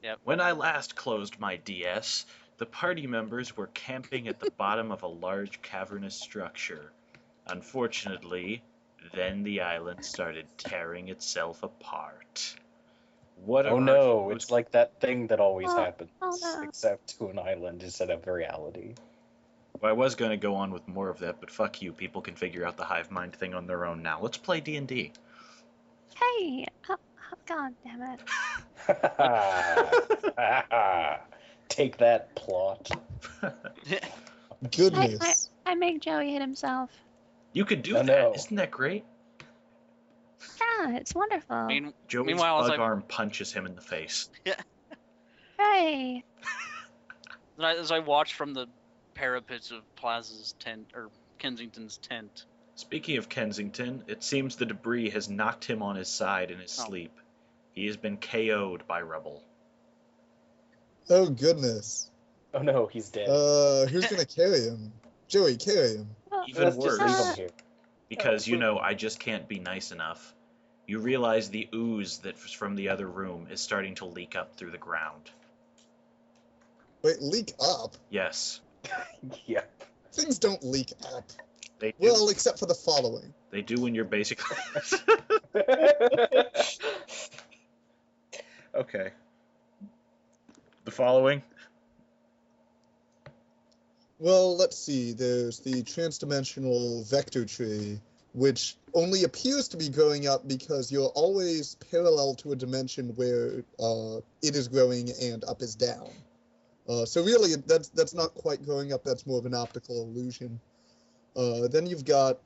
Yep. When I last closed my DS, the party members were camping at the bottom of a large cavernous structure. Unfortunately, then the island started tearing itself apart. What Oh are our no, heroes? it's like that thing that always happens, no. except to an island instead of reality. Well, I was going to go on with more of that, but fuck you. People can figure out the hive mind thing on their own now. Let's play D&D. Hey! God damn it. Take that, plot. Goodness. I make Joey hit himself. You could do No, that. no. Isn't that great? Yeah, it's wonderful. Joey's Meanwhile, bug arm punches him in the face. Hey! As I watch from the parapets of Plaza's tent, or Kensington's tent. Speaking of Kensington, it seems the debris has knocked him on his side in his sleep. He has been KO'd by rubble. Oh, goodness. Oh no, he's dead. Who's gonna carry him? Joey, carry him. Even Let's worse, just leave him here. because, I just can't be nice enough. You realize the ooze that's from the other room is starting to leak up through the ground. Wait, leak up? Yes. Yeah. Things don't leak up. They do. Well, except for the following. They do when you're basically... Okay. The following? Well, let's see. There's the transdimensional vector tree, which only appears to be growing up because you're always parallel to a dimension where it is growing and up is down. So really, that's not quite growing up. That's more of an optical illusion. Then you've got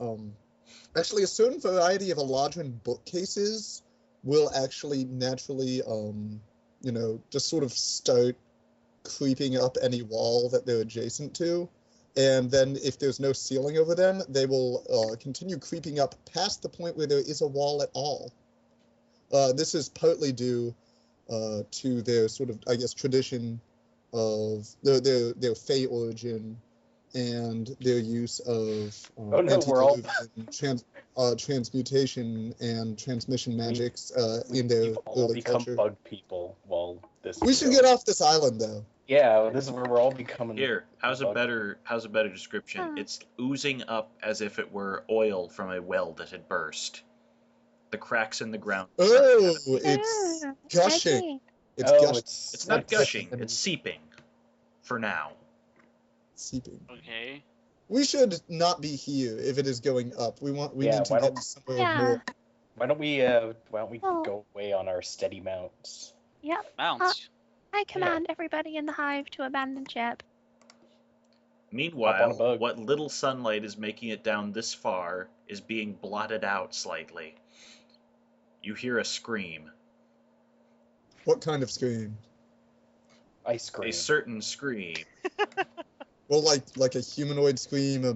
actually a certain variety of Eladrin bookcases will actually naturally, just sort of start creeping up any wall that they're adjacent to. And then if there's no ceiling over them, they will continue creeping up past the point where there is a wall at all. This is partly due to their sort of, I guess, tradition of their Fey origin and their use of transmutation and transmission magics in their early culture. Bug people while this. We should get off this island, though. Yeah, this is where we're all becoming. Here, how's a better description? It's oozing up as if it were oil from a well that had burst. The cracks in the ground. Oh, it's gushing. It's not gushing. It's seeping. For now. Seeping. Okay. We should not be here if it is going up. We need to get somewhere more. Why don't we go away on our steady mounts? Yep. Mounts. I command everybody in the hive to abandon ship. Meanwhile, what little sunlight is making it down this far is being blotted out slightly. You hear a scream. What kind of scream? Ice scream. A certain scream. Well, like a humanoid scream, a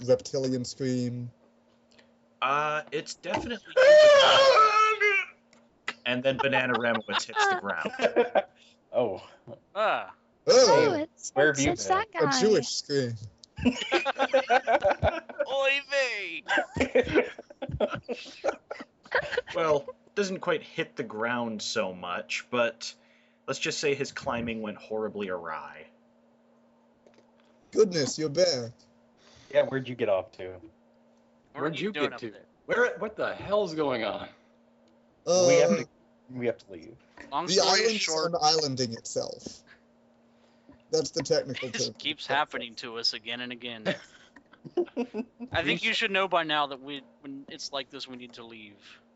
reptilian scream. It's definitely. And then Bananarama hits the ground. Oh. Oh, where have you been? That guy. A Jewish scream. Oy vey! Well, doesn't quite hit the ground so much, but let's just say his climbing went horribly awry. Goodness, you're back. Yeah, where'd you get off to? Where'd you get to? What the hell's going on? We have to leave. Long the story island's short, islanding itself. That's the technical term. This keeps happening to us again and again. I think you should know by now that when it's like this, we need to leave.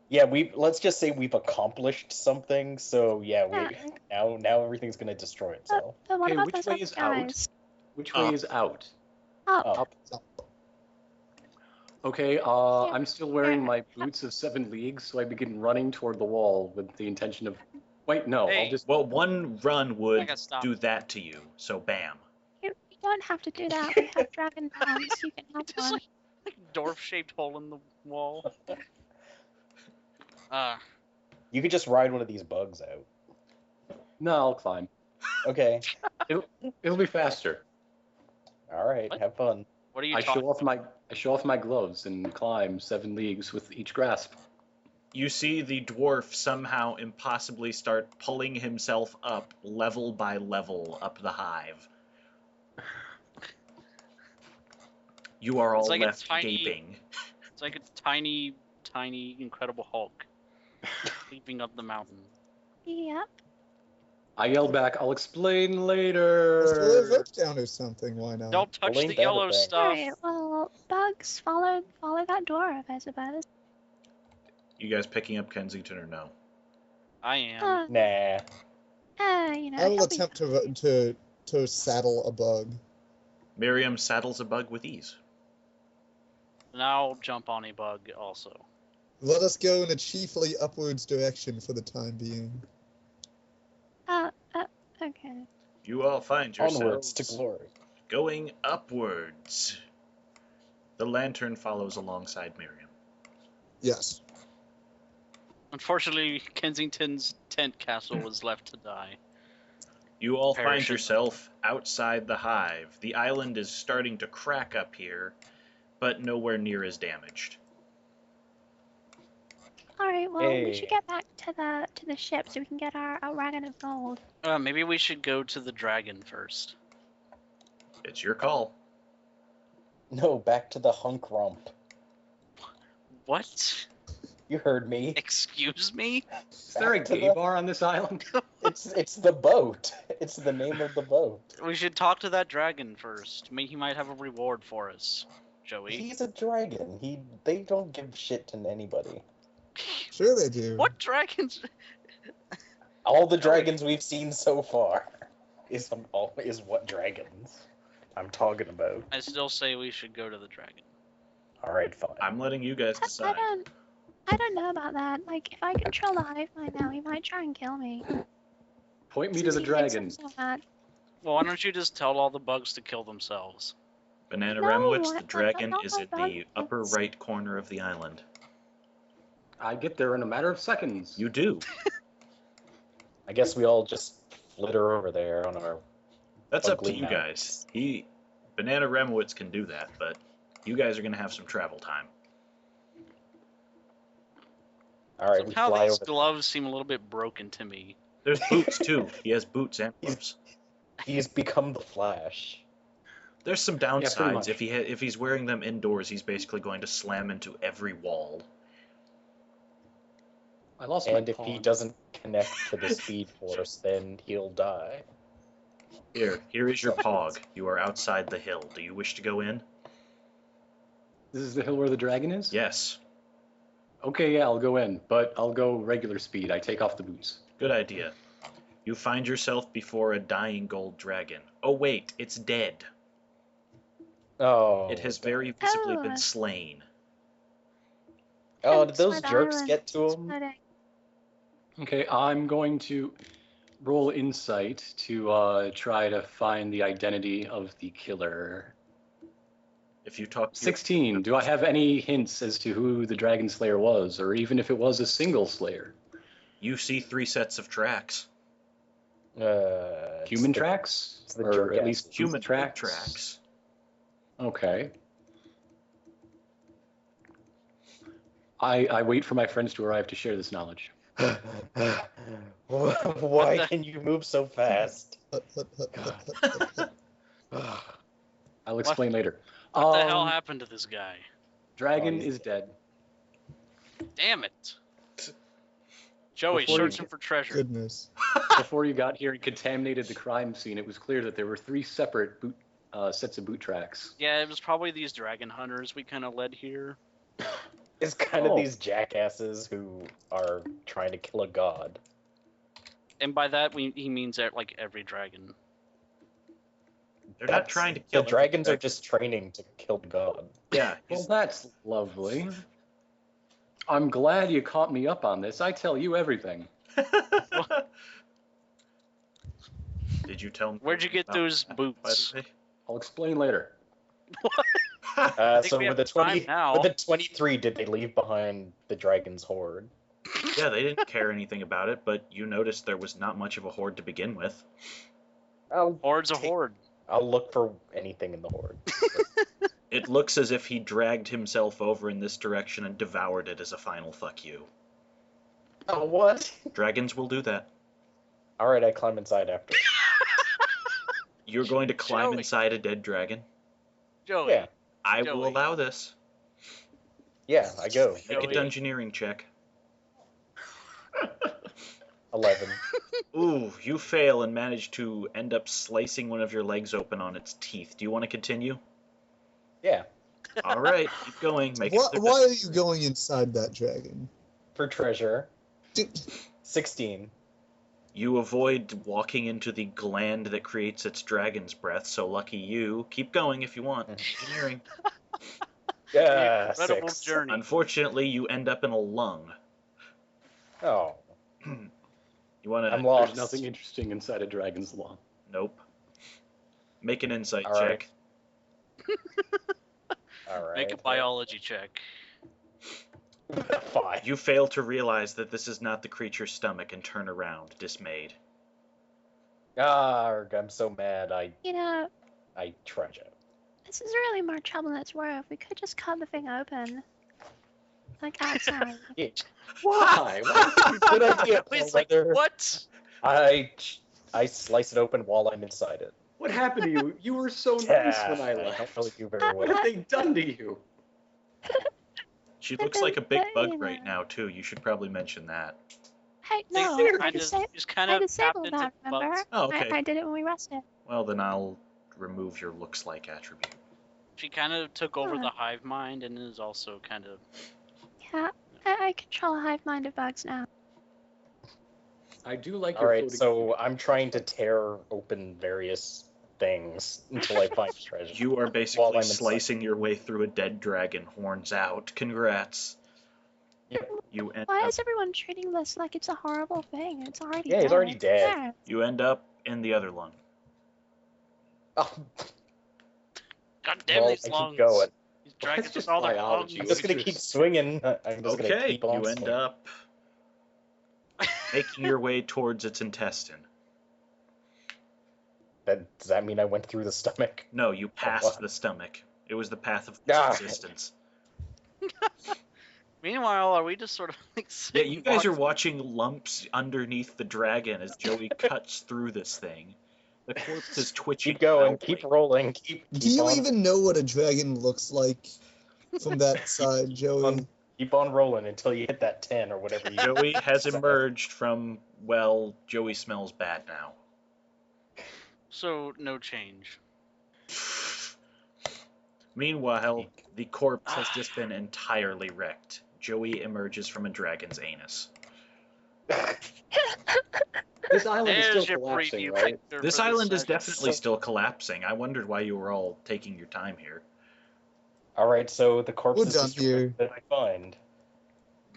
Yeah, let's just say we've accomplished something. So yeah, now everything's gonna destroy itself. But what about which those way other is guys? out? Which way is out? Up. Okay, I'm still wearing my boots of 7 leagues, so I begin running toward the wall with the intention of... Wait, no, Hey. I'll just... Well, one run would stop. do that to you, so bam. You don't have to do that. We have dragon bones. You can help Just us. like dwarf-shaped hole in the wall. You could just ride one of these bugs out. No, I'll climb. Okay. It'll be faster. All right, have fun. What are you I talking show off my gloves and climb 7 leagues with each grasp. You see the dwarf somehow impossibly start pulling himself up level by level up the hive. You are all It's like a left tiny- gaping. It's like a tiny, tiny Incredible Hulk leaping up the mountain. Yep. I yell back, I'll explain Let's later. throw a rope down or something, why not? Don't touch Well, the ain't that a yellow thing? stuff. Alright, well, bugs, follow that dwarf, I suppose. You guys picking up Kensington or no? I am. Nah. You know, I will he'll be attempt fine. to saddle a bug. Miriam saddles a bug with ease. And I'll jump on a bug also. Let us go in a chiefly upwards direction for the time being. Okay. You all find Onwards yourselves to glory. going upwards. The lantern follows alongside Miriam. Yes. Unfortunately, Kensington's tent castle was left to die. You all find Perishing. yourself outside the hive. The island is starting to crack up here, but nowhere near as damaged. Alright, well, we Hey. should get back to the ship so we can get our wagon of gold. Maybe we should go to the dragon first. It's your call. No, back to the hunk rump. What? You heard me. Excuse me? Is there a Back to gay the- bar on this island? It's the boat. It's the name of the boat. We should talk to that dragon first. He might have a reward for us, Joey. He's a dragon. They don't give shit to anybody. Sure they do. What dragons? All the dragons we've seen so far is what dragons I'm talking about. I still say we should go to the dragon. All right, fine. I'm letting you guys decide. I don't know about that. Like, if I control the hive mind now, he might try and kill me. Point me to the Since he thinks dragon. I'm so bad. Well, why don't you just tell all the bugs to kill themselves? Banana No, Remowitz, I- the dragon I- is at the upper right corner of the island. I get there in a matter of seconds. You do. I guess we all just flitter over there on our. That's up to Ugly you guys. Banana Remowitz can do that, but you guys are going to have some travel time. All right, we Somehow fly these over. gloves seem a little bit broken to me. There's boots, too. He has boots and gloves. He's become the Flash. There's some pretty downsides. much. If he's wearing them indoors, he's basically going to slam into every wall. I lost And my if he pawn. doesn't connect to the Speed Force, then he'll die. Here is your pog. You are outside the hill. Do you wish to go in? This is the hill where the dragon is? Yes. Okay, yeah, I'll go in, but I'll go regular speed. I take off the boots. Good idea. You find yourself before a dying gold dragon. Oh wait, it's dead. Oh. It has very visibly Oh. been slain. Oh, did Thanks those for the jerks island get to him? splitting. Okay, I'm going to roll insight to try to find the identity of the killer. If you talk to 16. Do I have any hints as to who the Dragon Slayer was, or even if it was a single Slayer? you see 3 sets of tracks. It's Human the- tracks? it's the Or jerk at least asses. Human tracks? tracks. Okay. I wait for my friends to arrive to share this knowledge. Why can you move so fast? I'll explain later. What the hell happened to this guy? Dragon Oh, is dead. Damn it. Joey, Before you searching for treasure. Goodness. Before you got here and contaminated the crime scene, it was clear that there were 3 separate sets of boot tracks. Yeah, it was probably these dragon hunters we kind of led here. It's kind of Oh. these jackasses who are trying to kill a god. And by that, he means that, like, every dragon. They're not trying to kill The dragons are every just training to kill god. Yeah. Well, that's lovely. I'm glad you caught me up on this. I tell you everything. Did you tell me? Where'd you get about those that, by the boots? way? I'll explain later. think So we have with the time 20, now. with the 23, did they leave behind the dragon's horde? Yeah, they didn't care anything about it, but you noticed there was not much of a horde to begin with. Horde's a horde. I'll look for anything in the horde. It looks as if he dragged himself over in this direction and devoured it as a final fuck you. Oh, what? Dragons will do that. All right, I climb inside after. You're going to climb Joey. inside a dead dragon? Joey. Yeah, I will Joey. allow this. yeah, I go. Make a Joey. dungeoneering check. 11. Ooh, you fail and manage to end up slicing one of your legs open on its teeth. Do you want to continue? Yeah, All right, keep going. Make Why, another why are dex- you going inside that dragon? for treasure. D- 16. You avoid walking into the gland that creates its dragon's breath, so lucky you. Keep going if you want. Engineering. Yeah, Incredible 6. journey. Unfortunately, you end up in a lung. Oh, You want I'm to... lost. There's nothing interesting inside a dragon's lung. Nope. Make an insight All right. check. All right. Make a biology check. 5. You fail to realize that this is not the creature's stomach and turn around, dismayed. Ah, I'm so mad. You know, I treasure. this is really more trouble than it's worth. We could just cut the thing open. Like outside. Why? Good idea. He's like, Brother. what? I slice it open while I'm inside it. What happened to you? You were so nice Yeah, when I don't left. really do very What well. have they done to you? She looks like a big bug right now, too. You should probably mention that. Hey, They no, I just kind I of tapped disabled into that, remember? bugs. Oh, okay. I did it when we rested. Well, then I'll remove your looks like attribute. She kind of took over Huh. the hive mind and is also kind of. Yeah, I control a hive mind of bugs now. I do like All your right, floating so feet. I'm trying to tear open various things until I find treasure. You are While basically I'm inside. slicing your way through a dead dragon, horns out. Congrats. Yep. You end Why up, is everyone treating this like it's a horrible thing? It's already Yeah, dead. he's already dead. Yeah. you end up in the other lung. Oh, God damn well, these I keep lungs. going. These dragons That's just with all their biology. I'm lungs. just gonna keep swinging. I'm just gonna Okay, keep on you end swinging. up making your way towards its intestine. Does that mean I went through the stomach? No, you passed what? the stomach. It was the path of Ah. existence. Meanwhile, are we just sort of like Yeah, sitting you guys are watching- watching lumps underneath the dragon as Joey cuts through this thing. The corpse is twitching. Keep going. wildly. Keep rolling. Keep Do you on, even know what a dragon looks like from that side, Joey? keep on rolling until you hit that 10 or whatever. You Joey has emerged from, well, Joey smells bad now. So no change. Meanwhile, the corpse has just been entirely wrecked. Joey emerges from a dragon's anus. This island is There's still your collapsing, preview right? picture This for island is session. definitely still collapsing. I wondered why you were all taking your time here. All right, so the corpse We're is done destroyed here. that I find.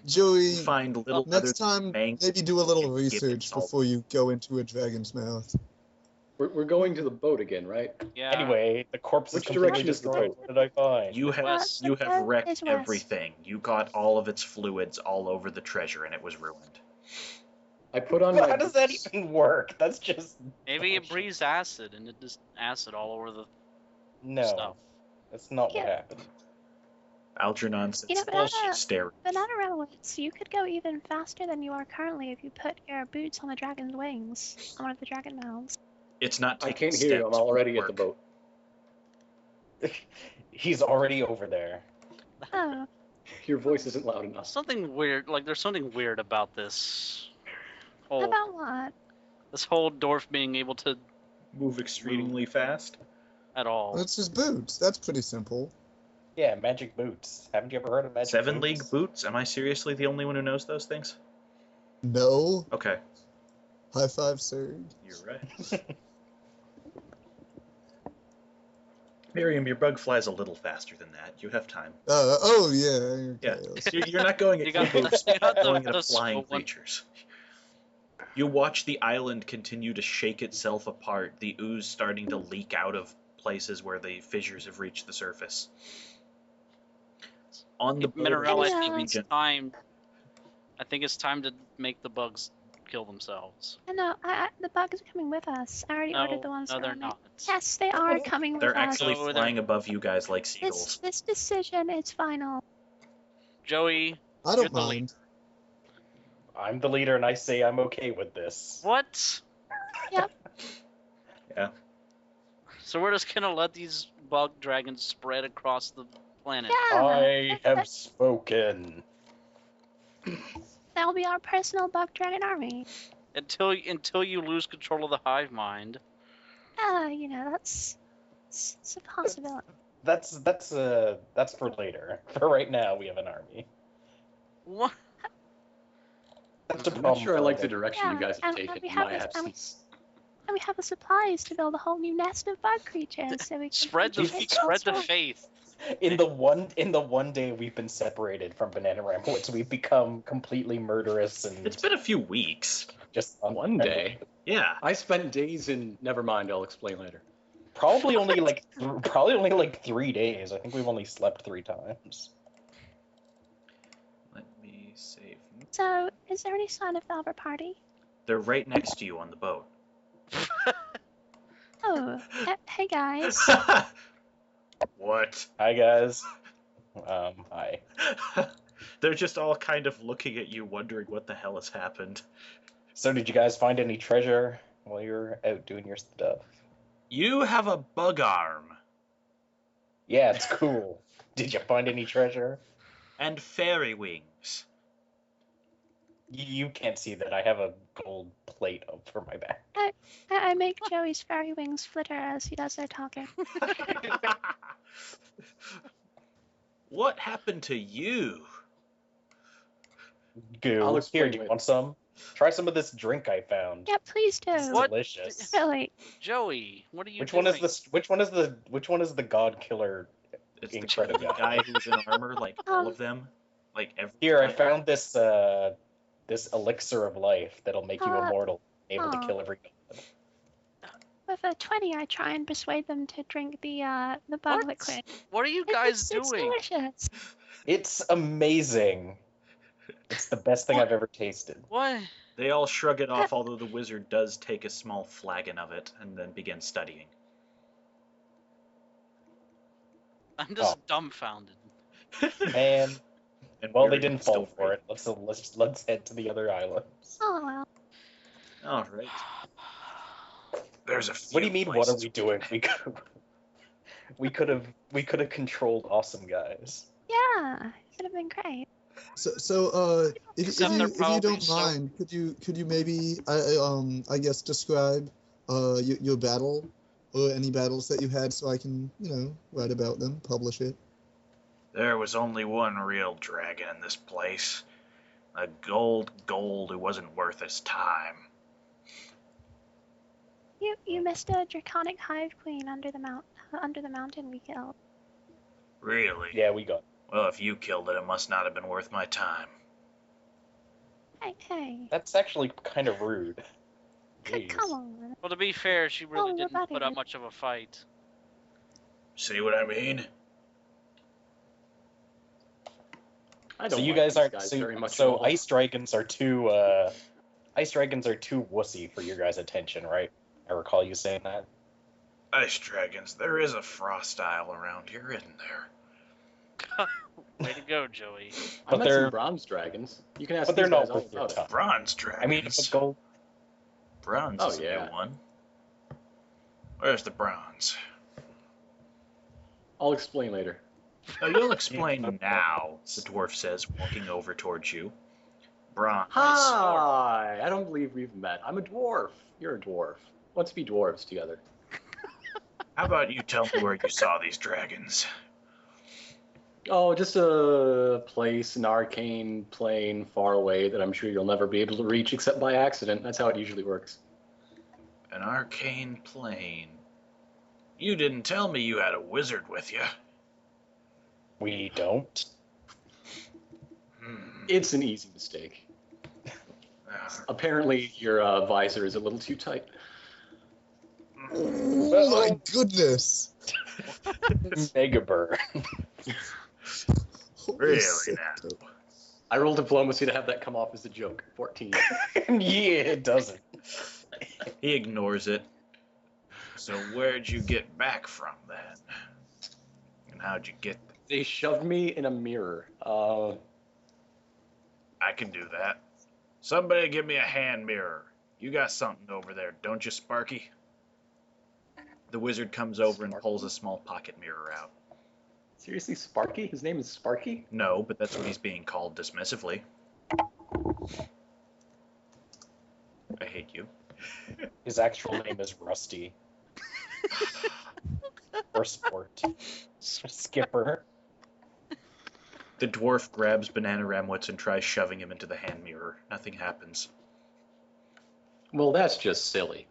Joey, You find little next other time, mangs maybe do a little you give research salt. before you go into a dragon's mouth. We're going to the boat again, right? Yeah. Anyway, the corpse Which is completely direction is the destroyed. boat? What did I find? You have West. you have wrecked It's west. everything. You got all of its fluids all over the treasure, and it was ruined. I put on my How does that boots. even work? That's just Maybe it bullshit. breathes acid and it just acid all over the No, stuff. that's not Yeah. what happened. Algernon says You know, bullshit stare. Banana Railways, you could go even faster than you are currently if you put your boots on the dragon's wings, on one of the dragon mouths. It's not I taking can't hear you. I'm steps already would at the work. boat. He's already over there. Oh, Your voice isn't loud enough. something weird. Like there's something weird about this whole about what? dwarf being able to Move extremely fast. at all. That's his boots. That's pretty simple. Yeah, magic boots. Haven't you ever heard of magic Seven boots? League boots? Am I seriously the only one who knows those things? No. Okay, High five, sir. you're right. Miriam, your bug flies a little faster than that. You have time. Oh, yeah. Yeah, Okay. you're not going at You got full moves, you got you're going the at flying slow one. creatures. You watch the island continue to shake itself apart, the ooze starting to leak out of places where the fissures have reached the surface. On the Mineral, I Yeah. think it's time. I think it's time to make the bugs kill themselves. I know, the bugs are coming with us. I already ordered the ones no, that they're are made. not. Yes, they are coming with They're us. actually Oh, they're- flying above you guys like This, seagulls. this decision is final. Joey, I You're don't the mind. I'm the leader, and I say I'm okay with this. What? Yep. Yeah. So we're just gonna let these bug dragons spread across the planet? Yeah. I have spoken. That'll be our personal bug dragon army. Until you lose control of the hive mind. You know, it's a possibility. That's for later. For right now, we have an army. What? That's a I'm not problem. sure I for like the later. direction you Yeah, guys have and taken we in have my this- and we- absence. And we have the supplies to build a whole new nest of bug creatures, so we can Spread the infiltrate spread the elsewhere. faith. In the one day we've been separated from Banana Ramblets, we've become completely murderous and It's been a few weeks. just One day. Yeah. I spent days in. Never mind. I'll explain later. Probably only like 3 days. I think we've only slept 3 times. Let me save. So, is there any sign of the other party? They're right next to you on the boat. Oh, hey guys. What? Hi guys. Hi. They're just all kind of looking at you, wondering what the hell has happened. So did you guys find any treasure while you were out doing your stuff? You have a bug arm Yeah, it's cool. Did you find any treasure? and fairy wings. You can't see that. I have a gold plate over my back. I make Joey's fairy wings flitter as he does their talking. What happened to you? Goo. I'll explain Here, do you later. want some? Try some of this drink I found. Yeah, please do. It's What? delicious. Really? Joey, what are you Which doing? one is this? Which one is the God Killer? It's the Incredible. guy who's in armor, like all of them. Like every Here, I type. found this this elixir of life that'll make you immortal, able to aw. kill every god. With a 20, I try and persuade them to drink the bug What? liquid. What are you guys doing? It's delicious. It's amazing. It's the best thing I've ever tasted. What? They all shrug it off, although the wizard does take a small flagon of it and then begin studying. I'm just dumbfounded. Man, And well, they we're didn't still fall for it. Let's head to the other islands. Oh well. All right. There's a few What do you mean? What are places we doing? We could have controlled awesome guys. Yeah, it would have been great. If Except they're you probably don't so- mind, could you maybe I guess describe your battle or any battles that you had so I can write about them, publish it. There was only one real dragon in this place. A gold who wasn't worth his time. You missed a draconic hive queen under the mountain we killed. Really? Yeah, we got. Well, if you killed it, it must not have been worth my time. Hey, That's actually kind of rude. come Jeez. on. Well, to be fair, she really Oh, didn't buddy. put up much of a fight. See what I mean? I So don't you like guys these aren't guys so, very much at so all. ice dragons are too wussy for your guys' attention, right? I recall you saying that. Ice dragons, there is a frost isle around here, isn't there? Way to go, Joey. I But met they're- some bronze dragons. You can ask But they're these not guys all worth your about it. time. Bronze dragons. I mean, if a gold. Bronze Oh, is a yeah. new one. Where's the bronze? I'll explain later. No, you'll explain now, the dwarf says, walking over towards you. Bronze. Hi! I don't believe we've met. I'm a dwarf. You're a dwarf. Let's be dwarves together. How about you tell me where you saw these dragons? Oh, just a place, an arcane plane far away that I'm sure you'll never be able to reach except by accident. That's how it usually works. An arcane plane. You didn't tell me you had a wizard with you. We don't. It's an easy mistake. Apparently, your visor is a little too tight. Oh my goodness! Mega burn. Holy Really shit. now? I rolled diplomacy to have that come off as a joke. 14. Yeah, it doesn't. He ignores it. So where'd you get back from then? And how'd you get there? They shoved me in a mirror. I can do that. Somebody give me a hand mirror. You got something over there, don't you, Sparky? The wizard comes over and pulls a small pocket mirror out. Seriously, Sparky? His name is Sparky? No, but that's what he's being called dismissively. I hate you. His actual name is Rusty. Or Sport. Skipper. The dwarf grabs Bananaramwitz and tries shoving him into the hand mirror. Nothing happens. Well, that's just silly.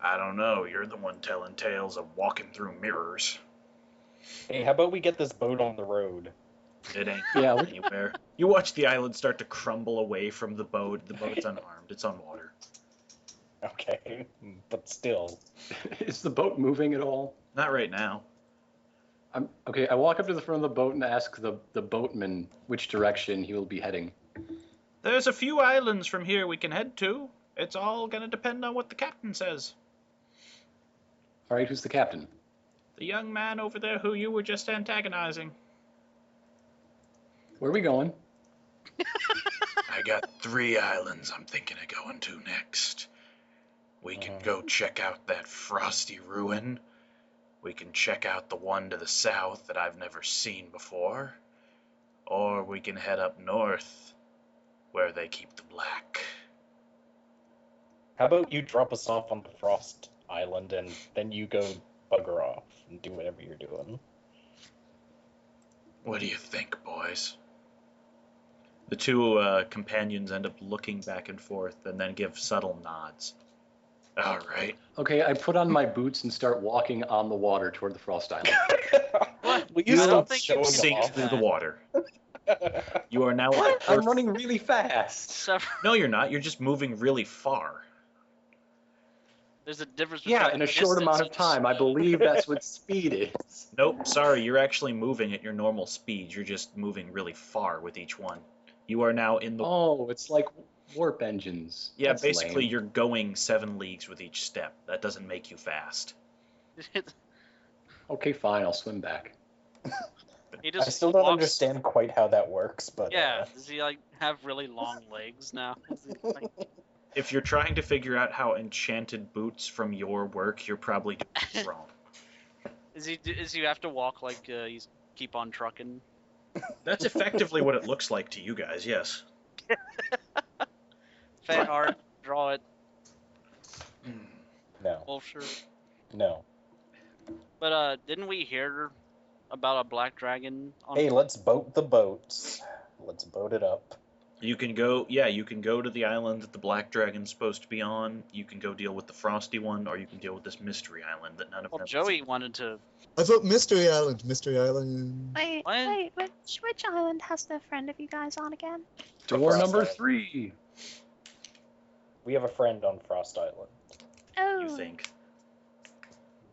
I don't know. You're the one telling tales of walking through mirrors. Hey, how about we get this boat on the road? It ain't Yeah, going anywhere. You watch the island start to crumble away from the boat. The boat's unarmed. It's on water. Okay, but still. Is the boat moving at all? Not right now. Okay, I walk up to the front of the boat and ask the boatman which direction he will be heading. There's a few islands from here we can head to. It's all gonna depend on what the captain says. All right, who's the captain? The young man over there who you were just antagonizing. Where are we going? I got 3 islands I'm thinking of going to next. We can go check out that frosty ruin. We can check out the one to the south that I've never seen before. Or we can head up north, where they keep the black. How about you drop us off on the Frost Island and then you go bugger off and do whatever you're doing? What do you think, boys? The 2 companions end up looking back and forth and then give subtle nods. All right. Okay, I put on my boots and start walking on the water toward the Frost Island. What? Will I you don't stop think you showing can Sink off? through the water. You are now... What? I'm running really fast. So, No, you're not. You're just moving really far. there's a difference Yeah, between in a short distance amount of and time. I speed. believe that's what speed is. Nope, sorry. You're actually moving at your normal speed. You're just moving really far with each one. You are now in the... Oh, it's like warp engines. Yeah, That's basically lame. you're going 7 leagues with each step. That doesn't make you fast. Okay, fine, I'll swim back. He I just still don't walks- understand quite how that works, but Yeah, does he like have really long legs now? Is he, like, If you're trying to figure out how enchanted boots from your work, you're probably doing it wrong. Is he have to walk like he's keep on trucking? That's effectively what it looks like to you guys, yes. Fan art, draw it, no, wolf shirt. no. But didn't we hear about a black dragon? On Hey, let's boat the boats. Let's boat it up. You can go, yeah, you can go to the island that the Black Dragon's supposed to be on. You can go deal with the Frosty one, or you can deal with this Mystery Island that none of Well, them. Joey wanted to. I vote Mystery Island. Mystery Island. Wait, What? wait, which island has the friend of you guys on again? Door Frost number Island. 3. We have a friend on Frost Island. Oh, You think?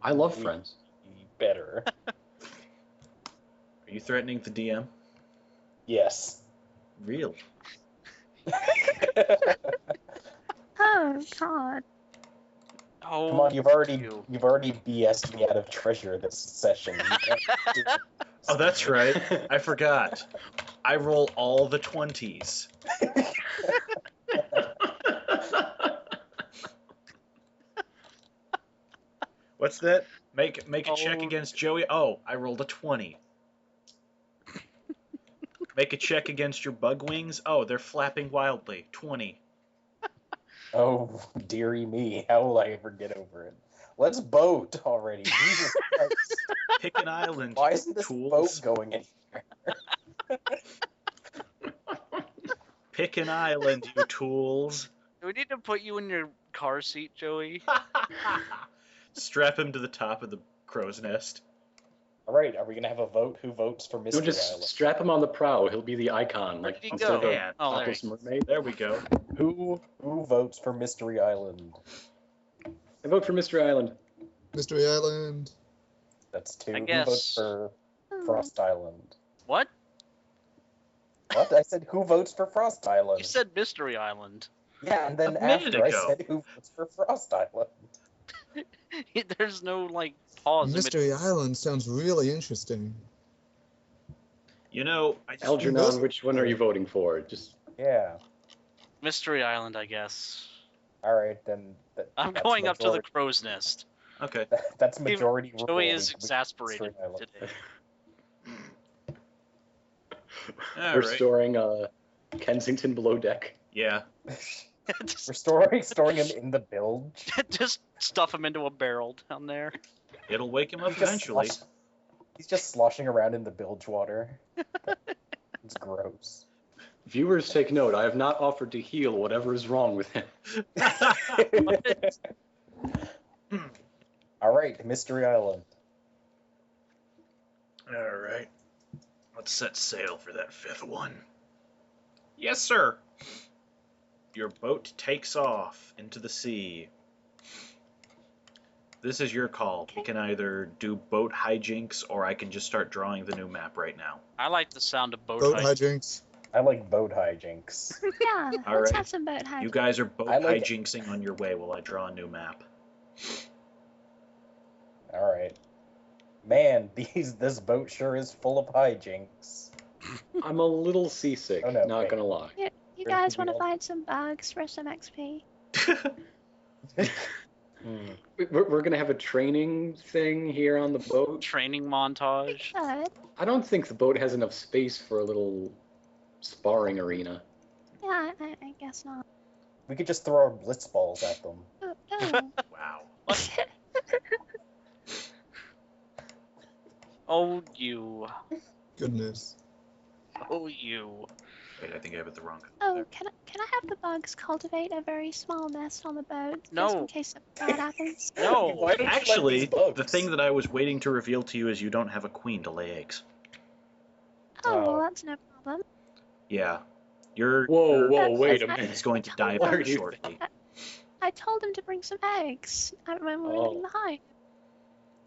I love friends. You better. Are you threatening the DM? Yes. Really? oh God. Oh, Come on, you've already you. BS'd me out of treasure this session. You can't do it. Oh, that's right. I forgot. I roll all the 20s. What's that? Make a check Oh. against Joey. Oh, I rolled a 20. Make a check against your bug wings. Oh, they're flapping wildly. 20. Oh, dearie me, how will I ever get over it? Let's boat already. Jesus Christ. Pick an island. Why isn't this tools. boat going anywhere? Pick an island, you tools. Do we need to put you in your car seat, Joey? Strap him to the top of the crow's nest. All right, are we gonna have a vote? Who votes for You'll Mystery just Island? strap him on the prow. He'll be the icon. Where Like did he instead go? of a Yeah. Oh, there topless he- mermaid. There we go. Who votes for Mystery Island? I vote for Mr. Island. Mystery Island. That's 2. I Who guess. votes for Frost Island? What? What? I said who votes for Frost Island? You said Mystery Island. Yeah, and then A minute after I ago. said who votes for Frost Island. There's no like pause. in Mystery Island sounds really interesting. You know, I just Algernon, which one are you voting for? Just Yeah. Mystery Island, I guess. All right, then. I'm that's going up to the majority- crow's nest. Okay. That's majority Joey rule. is We- exasperated Mystery Island. today. All We're right. storing Kensington below deck. Yeah. just, We're storing him in the bilge. just stuff him into a barrel down there. It'll wake him up He's just eventually. He's just sloshing around in the bilge water. It's gross. Viewers, take note. I have not offered to heal whatever is wrong with him. All right, Mystery Island. All right. Let's set sail for that 5th one. Yes, sir. Your boat takes off into the sea. This is your call. We can either do boat hijinks, or I can just start drawing the new map right now. I like the sound of boat Boat hike. hijinks. I like boat hijinks. Yeah, All let's right. have some boat hijinks. You guys are boat I like- hijinksing on your way while I draw a new map. All right. Man, this boat sure is full of hijinks. I'm a little seasick, Oh, no, not wait. gonna lie. You There guys could be want to all- find some bugs for some XP? We're gonna have a training thing here on the boat. Training We montage. could. I don't think the boat has enough space for a little sparring arena. Yeah, I guess not. We could just throw our blitz balls at them. Oh, oh. Wow. Oh, you. Goodness. Oh, you. Wait, I think I have it the wrong. Oh, can I have the bugs cultivate a very small nest on the boat just No. in case something bad happens? No. Why don't you let Actually, these bugs? the thing that I was waiting to reveal to you is you don't have a queen to lay eggs. Oh, well, Oh. that's no problem. Yeah. Your Whoa, wait a That's- minute. is going to die What are very you shortly. I told him to bring some eggs when we were in the hive.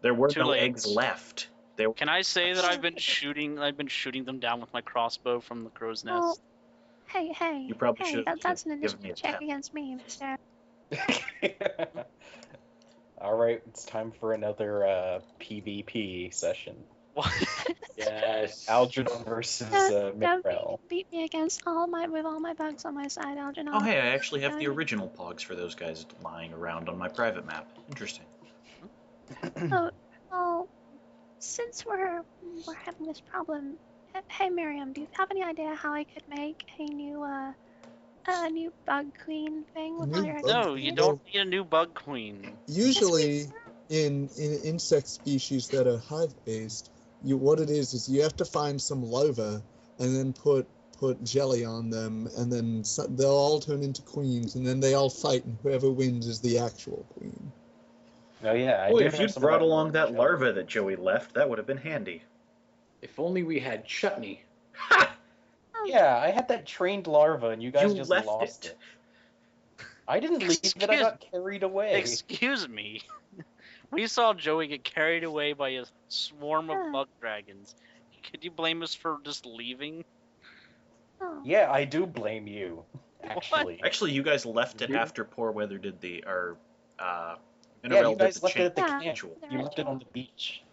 There were Too no late. eggs left. There. Can I say that I've been shooting them down with my crossbow from the crow's nest? Well, hey, You probably hey, should've that's an given me initiative a check tap. against me, mister. All right, it's time for another PvP session. What? Yes. Algernon versus Don't Mithril. beat me against with all my bugs on my side, Algernon. Oh, hey, I actually have the Don't- original pogs for those guys lying around on my private map. Interesting. Oh, well, since we're having this problem, hey Miriam, do you have any idea how I could make a new bug queen thing with New all your bug No, queen? you don't need a new bug queen. Usually, in insect species that are hive-based, what it is you have to find some larvae and then put jelly on them, and then they'll all turn into queens, and then they all fight, and whoever wins is the actual queen. Oh yeah, I Boy, do if have you'd some of brought along orange that jelly. larva that Joey left, that would have been handy. If only we had chutney. Yeah, I had that trained larva, and you guys You just left lost it. it. I didn't leave it. I Excuse- got carried away. Excuse me. We saw Joey get carried away by a swarm of Yeah. bug dragons. Could you blame us for just leaving? Oh, Yeah, I do blame you. Actually. Actually, you guys left it You- after Poor Weather did Yeah, Minerel you guys did the left it at the Yeah. camp. ritual. You left it on the beach.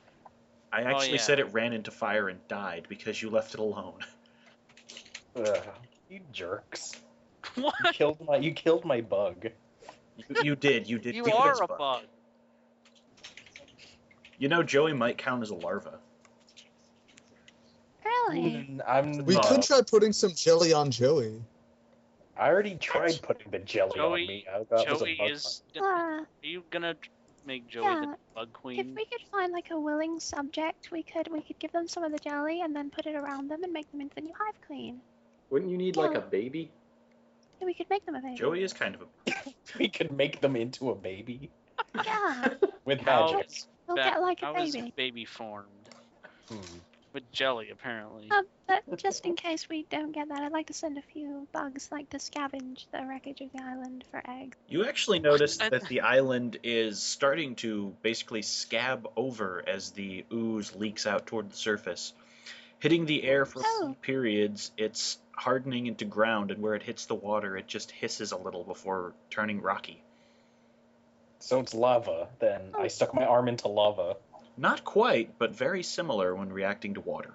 I actually yeah. said it ran into fire and died because you left it alone. Ugh, you jerks. What? You killed my bug. You did. You did. You kill are his a bug. bug. You know, Joey might count as a larva. really? I'm. We Uh, could try putting some jelly on Joey. I already tried putting the jelly Joey- on me. That was a Joey bug is. Uh, Are you gonna make Joey Yeah, the bug if queen? we could find like a willing subject, we could give them some of the jelly and then put it around them and make them into the new hive queen. Wouldn't you need like Yeah. a baby? Yeah, we could make them a baby. Joey is kind of a. We could make them into a baby Yeah, with How magic. is they'll that- get like a how is baby. baby formed? Hmm. With jelly, apparently. But just in case we don't get that, I'd like to send a few bugs like to scavenge the wreckage of the island for eggs. You actually noticed What? that the island is starting to basically scab over as the ooze leaks out toward the surface. Hitting the air for Oh. periods, it's hardening into ground, and where it hits the water, it just hisses a little before turning rocky. So it's lava. Then I stuck my arm into lava. Not quite, but very similar when reacting to water.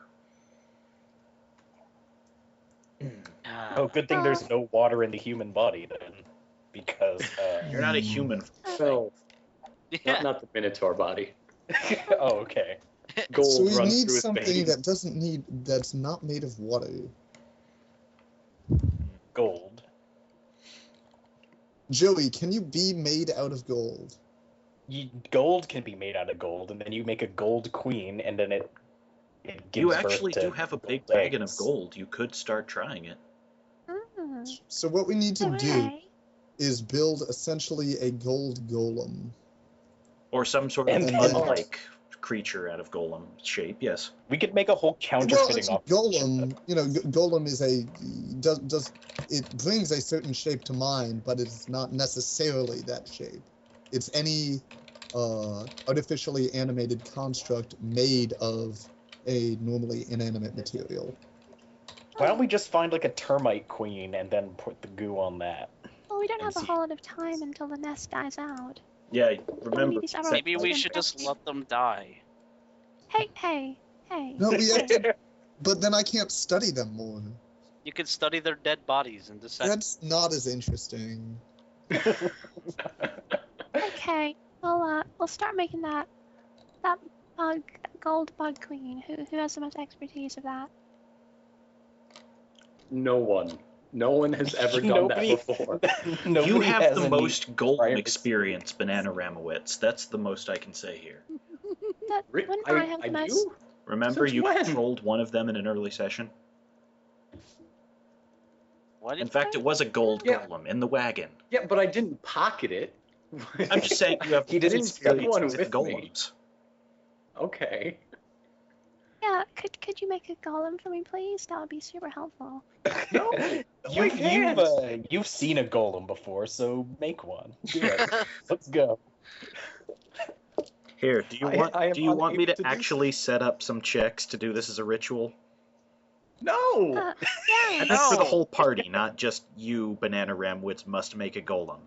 Oh, good thing there's no water in the human body then, because You're not a human. Well, Yeah. not the Minotaur body. oh, okay. Gold So we runs need through his something veins. that's not made of water. Gold. Joey, can you be made out of gold? Gold can be made out of gold, and then you make a gold queen, and then it gives You birth actually to do have a big gold wagon of eggs. gold. You could start trying it. So what we need to do Okay. is build essentially a gold golem. Or some sort of And then- unlike creature out of golem shape, yes. We could make a whole Well, counterfeiting a golem, golem is it brings a certain shape to mind, but it's not necessarily that shape. It's any artificially animated construct made of a normally inanimate material. Why don't we just find like a termite queen and then put the goo on that? Well, we don't And have a see. whole lot of time until the nest dies out. Yeah, remember. these are Maybe we Them should just correctly. let them die. Hey. No, we have to, but then I can't study them more. You could study their dead bodies and decide. That's not as interesting. Okay, we'll start making that gold bug queen. Who has the most expertise of that? No one has ever done Nobody- that before. You Nobody have has the any most golem prior experience, Banana Ramowitz. That's the most I can say here. Wouldn't I have the most? do? Remember, Since you when? controlled one of them in an early session? What In did fact, it was a gold Yeah. golem in the wagon. Yeah, but I didn't pocket it. I'm just saying you have He didn't experience one with with me. golems. Okay. Yeah, could you make a golem for me, please? That would be super helpful. No, You've seen a golem before, so make one. Do it. Let's go. Here, do you want I am do you want me unable to to do actually set up some checks to do this as a ritual? No. Yeah. And that's for the No. whole party, not just you, Banana Ramwitz, must make a golem.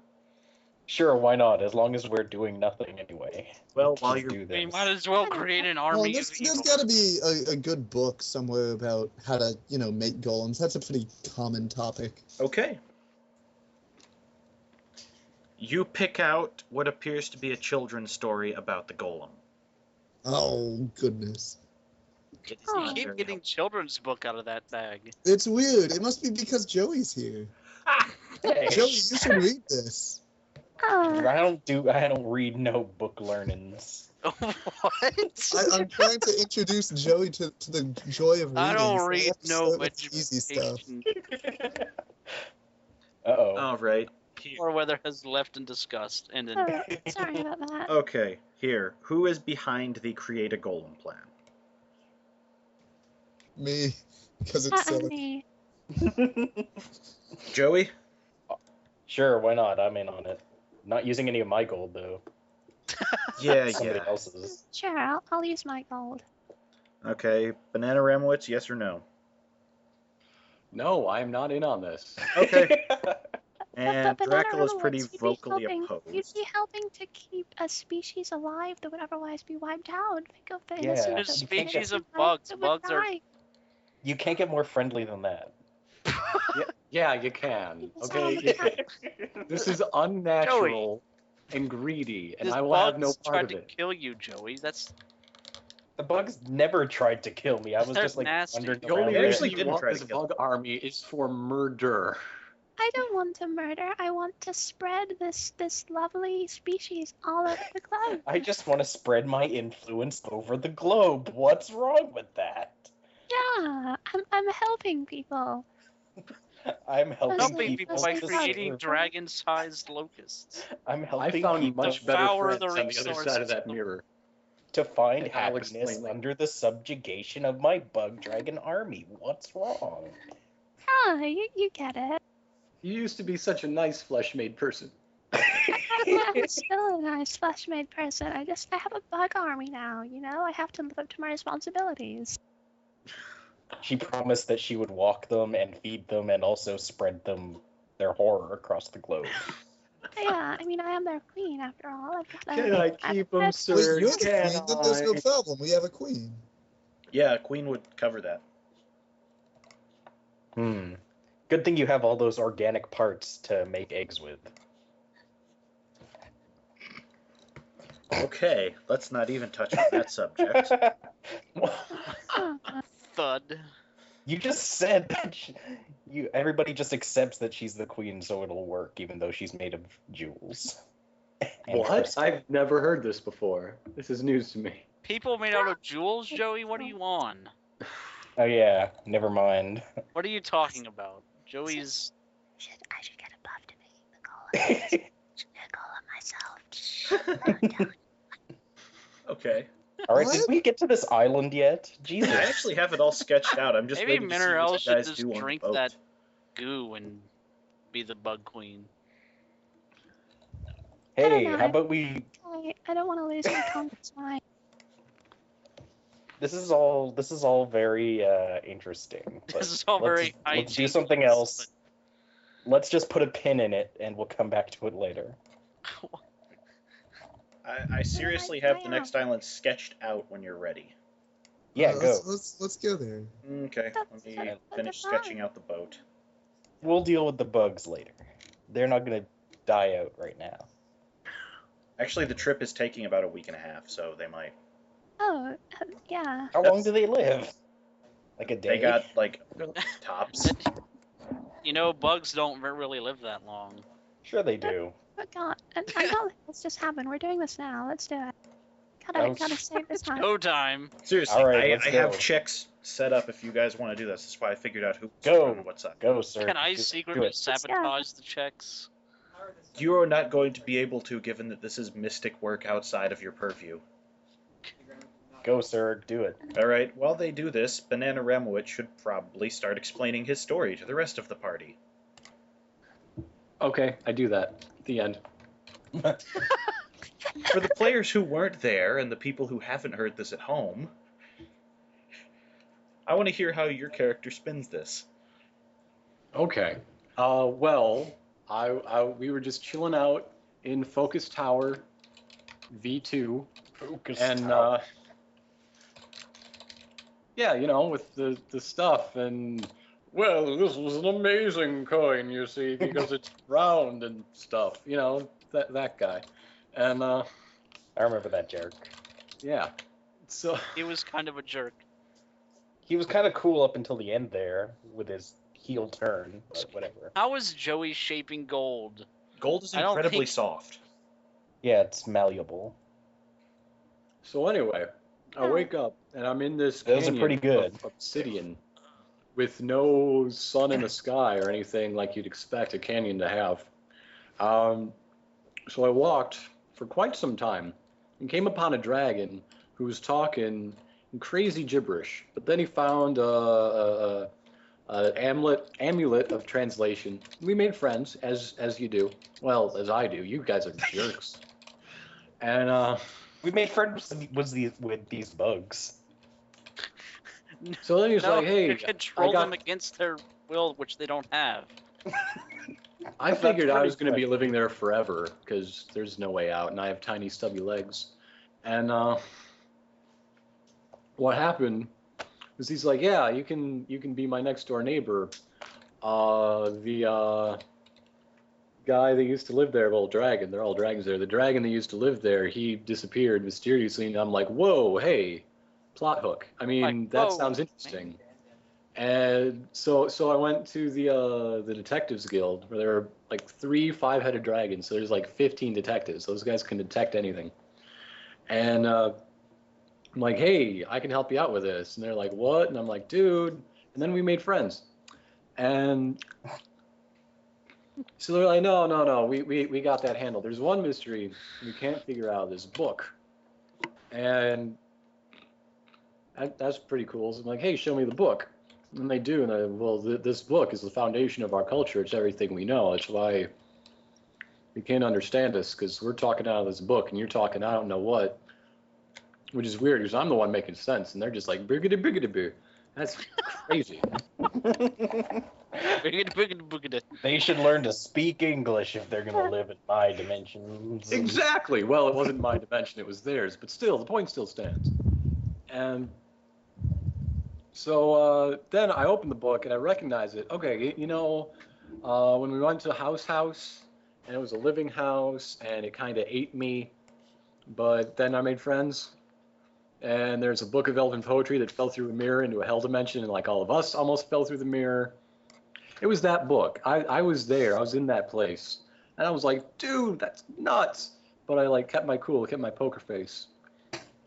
Sure, why not? As long as we're doing nothing anyway. Well, while Just you're do We this. might as well create an Well, army there's of evil. got to be a good book somewhere about how to, make golems. That's a pretty common topic. Okay. You pick out what appears to be a children's story about the golem. Oh, goodness. It is Oh. You not keep very getting children's book out of that bag. It's weird. It must be because Joey's here. Hey, Joey, you should read this. I don't read no book learnings. What? I'm trying to introduce Joey to the joy of reading. I don't so read have to no start with the easy stuff. education. Uh-oh. All right. Here. Or weather has left in disgust. And then Sorry about that. Okay, here. Who is behind the create a golem plan? Me, because it's And silly. me. Joey? Sure, why not? I'm in on it. Not using any of my gold, though. Yeah, Somebody yeah. else's. Sure, I'll use my gold. Okay, Banana Ramowitz, yes or no? No, I am not in on this. Okay. But And Banana Dracula's pretty Ramowitz, vocally you'd opposed. be helping to keep a species alive that would otherwise be wiped out. Think of the Yeah, innocent. There's of you can't species innocent of lives bugs. that would Bugs are- die. You can't get more friendly than that. Yeah, you can. It's all Okay. the time. This is unnatural and greedy, and This I will have no bugs part tried of to it. kill you, Joey. That's The bugs never tried to kill me. I was They're just like nasty. wandering The only around. They there. actually reason you didn't want try to this kill bug army is for murder. I don't want to murder. I want to spread this lovely species all over the globe. I just want to spread my influence over the globe. What's wrong with that? Yeah, I'm helping people. I'm helping, helping people by to creating serve- dragon-sized locusts. I'm I helping found people much better devour friends the on the other side resources. of that mirror. to find And I'll happiness explain later. under the subjugation of my bug dragon army. What's wrong? Ah, you get it. You used to be such a nice flesh-made person. I'm still a nice flesh-made person. I have a bug army now. I have to live up to my responsibilities. She promised that she would walk them and feed them and also spread them their horror across the globe. Yeah, I am their queen after all. I've got Can I keep them, Wait, sir? you're the Can queen? Then there's no I? problem. We have a queen. Yeah, Queen would cover that. Good thing you have all those organic parts to make eggs with. Okay, let's not even touch on that subject. Thud. You just said that everybody just accepts that she's the queen, so it'll work, even though she's made of jewels. And What? crystal. I've never heard this before. This is news to me. People made out of jewels, Joey? What are you on? Oh yeah, never mind. What are you talking about? Joey's... I should get a buff to making the golem. myself. Okay. All right, What? did we get to this island yet? Jesus. I actually have it all sketched out. I'm just Maybe waiting to see Minerelle what you should guys just do on drink the boat. that goo and be the bug queen. Hey, don't know. how about we? I don't want to lose my compass mind. This is all very interesting. but This is all very let's do IG something news, else. Let's just put a pin in it, and we'll come back to it later. I seriously have the next island sketched out when you're ready. Yeah, go. Let's go there. Okay, let me finish sketching out the boat. We'll deal with the bugs later. They're not gonna die out right now. Actually, the trip is taking about a week and a half, so they might. Oh, yeah. How long do they live? Like a day? They got, like, tops. You know, bugs don't really live that long. Sure they do. But God, I can't let this just happen. We're doing this now. Let's do it. Gotta save this time. Go time. Seriously, All right, I let's have go. checks set up if you guys want to do this. That's why I figured out who's Go. doing what's up. Go, sir. Can I Do secretly it. sabotage the checks? You are not going to be able to, given that this is mystic work outside of your purview. Go, sir. Do it. All right, while they do this, Banana Ramowitz should probably start explaining his story to the rest of the party. Okay, I do that. The end. For the players who weren't there and the people who haven't heard this at home, I want to hear how your character spins this. Okay. Well, we were just chilling out in Focus Tower V2, Focus and tower. yeah, you know, with the stuff, and well, this was an amazing coin, you see, because it's round and stuff, you know, that guy, and I remember that jerk. yeah, so He was kind of a jerk. He was kind of cool up until the end there with his heel turn, but whatever. How is Joey shaping gold? Gold is I don't incredibly think- soft. Yeah, it's malleable. So anyway, I wake up and I'm in this Those are canyon pretty good. of obsidian with no sun in the sky or anything like you'd expect a canyon to have. So I walked for quite some time and came upon a dragon who was talking in crazy gibberish. But then he found an amulet of translation. We made friends, as you do. Well, as I do. You guys are jerks. And We made friends with these bugs. so then he was No, like, "Hey, you control I got them against their will, which they don't have. I figured I pretty was going to be quick. living there forever because there's no way out, and I have tiny stubby legs. And what happened was he's like, "Yeah, you can be my next door neighbor." The guy that used to live there, well, dragon, they're all dragons there. The dragon that used to live there, he disappeared mysteriously, and I'm like, "Whoa, hey, plot hook." I mean, Like, that whoa, sounds interesting. And so I went to the Detectives Guild, where there are like 3 5-headed dragons. So there's like 15 detectives. Those guys can detect anything. And I'm like, "Hey, I can help you out with this." And they're like, "What?" And I'm like, "Dude." And then we made friends. And so they're like, no, we got that handled. There's one mystery we can't figure out, this book. And that's pretty cool. So I'm like, "Hey, show me the book." And they do, and this book is the foundation of our culture. It's everything we know. It's why you can't understand us, because we're talking out of this book, and you're talking I don't know what, which is weird, because I'm the one making sense, and they're just like, biggity, biggity, boo. That's crazy. They should learn to speak English if they're gonna live in my dimensions. Exactly. Well, it wasn't my dimension, it was theirs, but still, the point still stands. And So then I opened the book and I recognized it. Okay, when we went to House, and it was a living house, and it kind of ate me, but then I made friends. And there's a book of elven poetry that fell through a mirror into a hell dimension, and like all of us almost fell through the mirror. It was that book. I was there. I was in that place. And I was like, dude, that's nuts. But I like kept my cool, kept my poker face.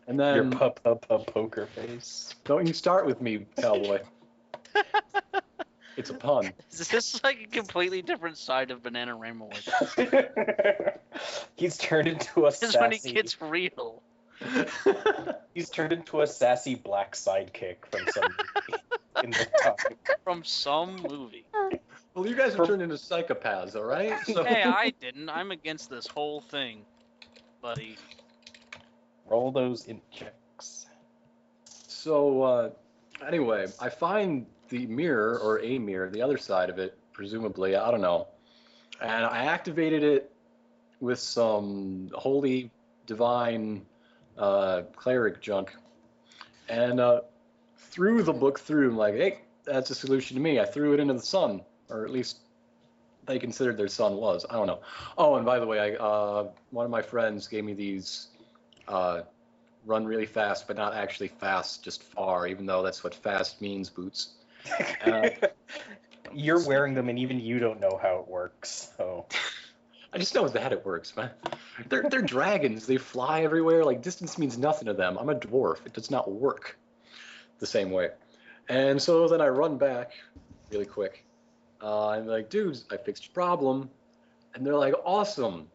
And then Your poker face. don't you start with me, cowboy. It's a pun. Is this like a completely different side of Banana Ramowitz? He's turned into a This is when he sassy. gets real. He's turned into a sassy black sidekick from some movie in the time. From some movie. Well, you guys have turned into psychopaths, all right? So, Hey, I didn't. I'm against this whole thing, buddy. Roll those in checks. So anyway, I find the mirror, or a mirror, the other side of it, presumably, I don't know. And I activated it with some holy, divine cleric junk. And threw the book through. I'm like, hey, that's a solution to me. I threw it into the sun, or at least they considered their sun was. I don't know. Oh, and by the way, one of my friends gave me these run really fast, but not actually fast, just far, even though that's what fast means, boots. You're wearing them, and even you don't know how it works. So I just know that it works, man. They're dragons. They fly everywhere. Like, distance means nothing to them. I'm a dwarf. It does not work the same way. And so then I run back really quick. I'm like, dudes, I fixed your problem. And they're like, awesome.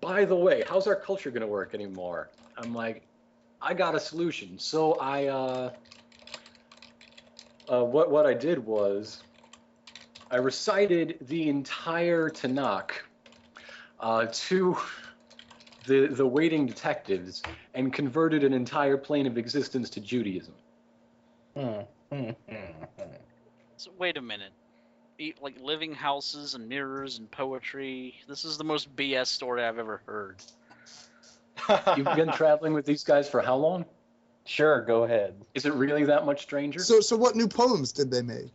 By the way, how's our culture going to work anymore? I'm like, I got a solution. So what I did was I recited the entire Tanakh to the waiting detectives and converted an entire plane of existence to Judaism. So, wait a minute. Like living houses and mirrors and poetry. This is the most BS story I've ever heard. You've been traveling with these guys for how long? sure, go ahead. Is it really that much stranger? So what new poems did they make?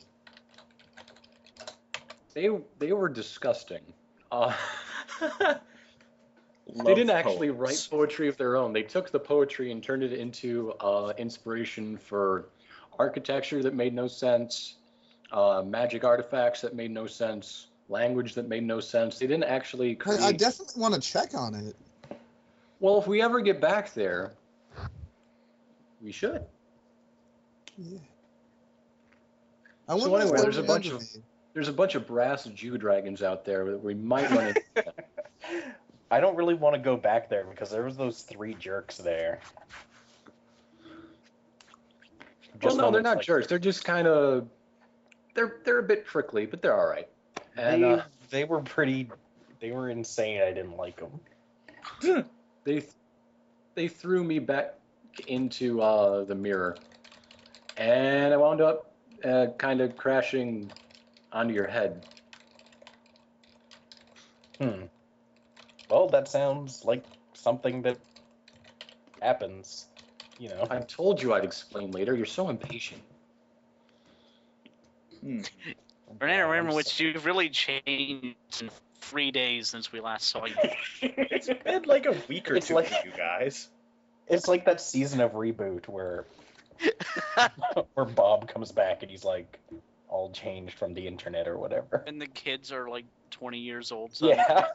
They were disgusting. They Love didn't actually poems. write poetry of their own. They took the poetry and turned it into inspiration for architecture that made no sense, magic artifacts that made no sense, language that made no sense. They didn't actually create... I definitely want to check on it. Well, if we ever get back there, we should. Yeah. I So wonder if anyway, they'll there's a bunch remember of- me. There's a bunch of brass Jew dragons out there that we might run into. I don't really want to go back there because there was those 3 jerks there. Well, no, one they're that's not like- jerks. They're just kind of... They're a bit prickly, but they're all right. And They were insane. I didn't like them. they threw me back into the mirror, and I wound up kind of crashing onto your head. Well, that sounds like something that happens, you know. I told you I'd explain later. You're so impatient. Banana Ramowitz, you've really changed in 3 days since we last saw you. It's been like a week or It's two like- for you guys. It's like that season of Reboot where Bob comes back and he's like all changed from the internet or whatever. And the kids are like 20 years old. Suddenly. Yeah.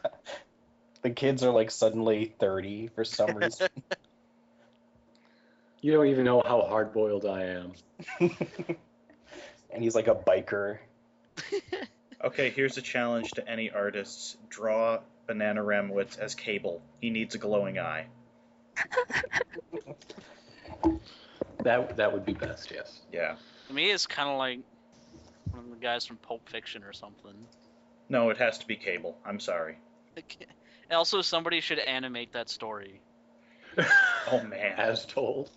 The kids are like suddenly 30 for some reason. You don't even know how hard-boiled I am. And he's like a biker. Okay, here's a challenge to any artists. Draw Banana Ramowitz as Cable. He needs a glowing eye. That would be best, yes. Yeah. To me, it's kind of like one of the guys from Pulp Fiction or something. No, it has to be Cable. I'm sorry. Also, somebody should animate that story. Oh, man. As told.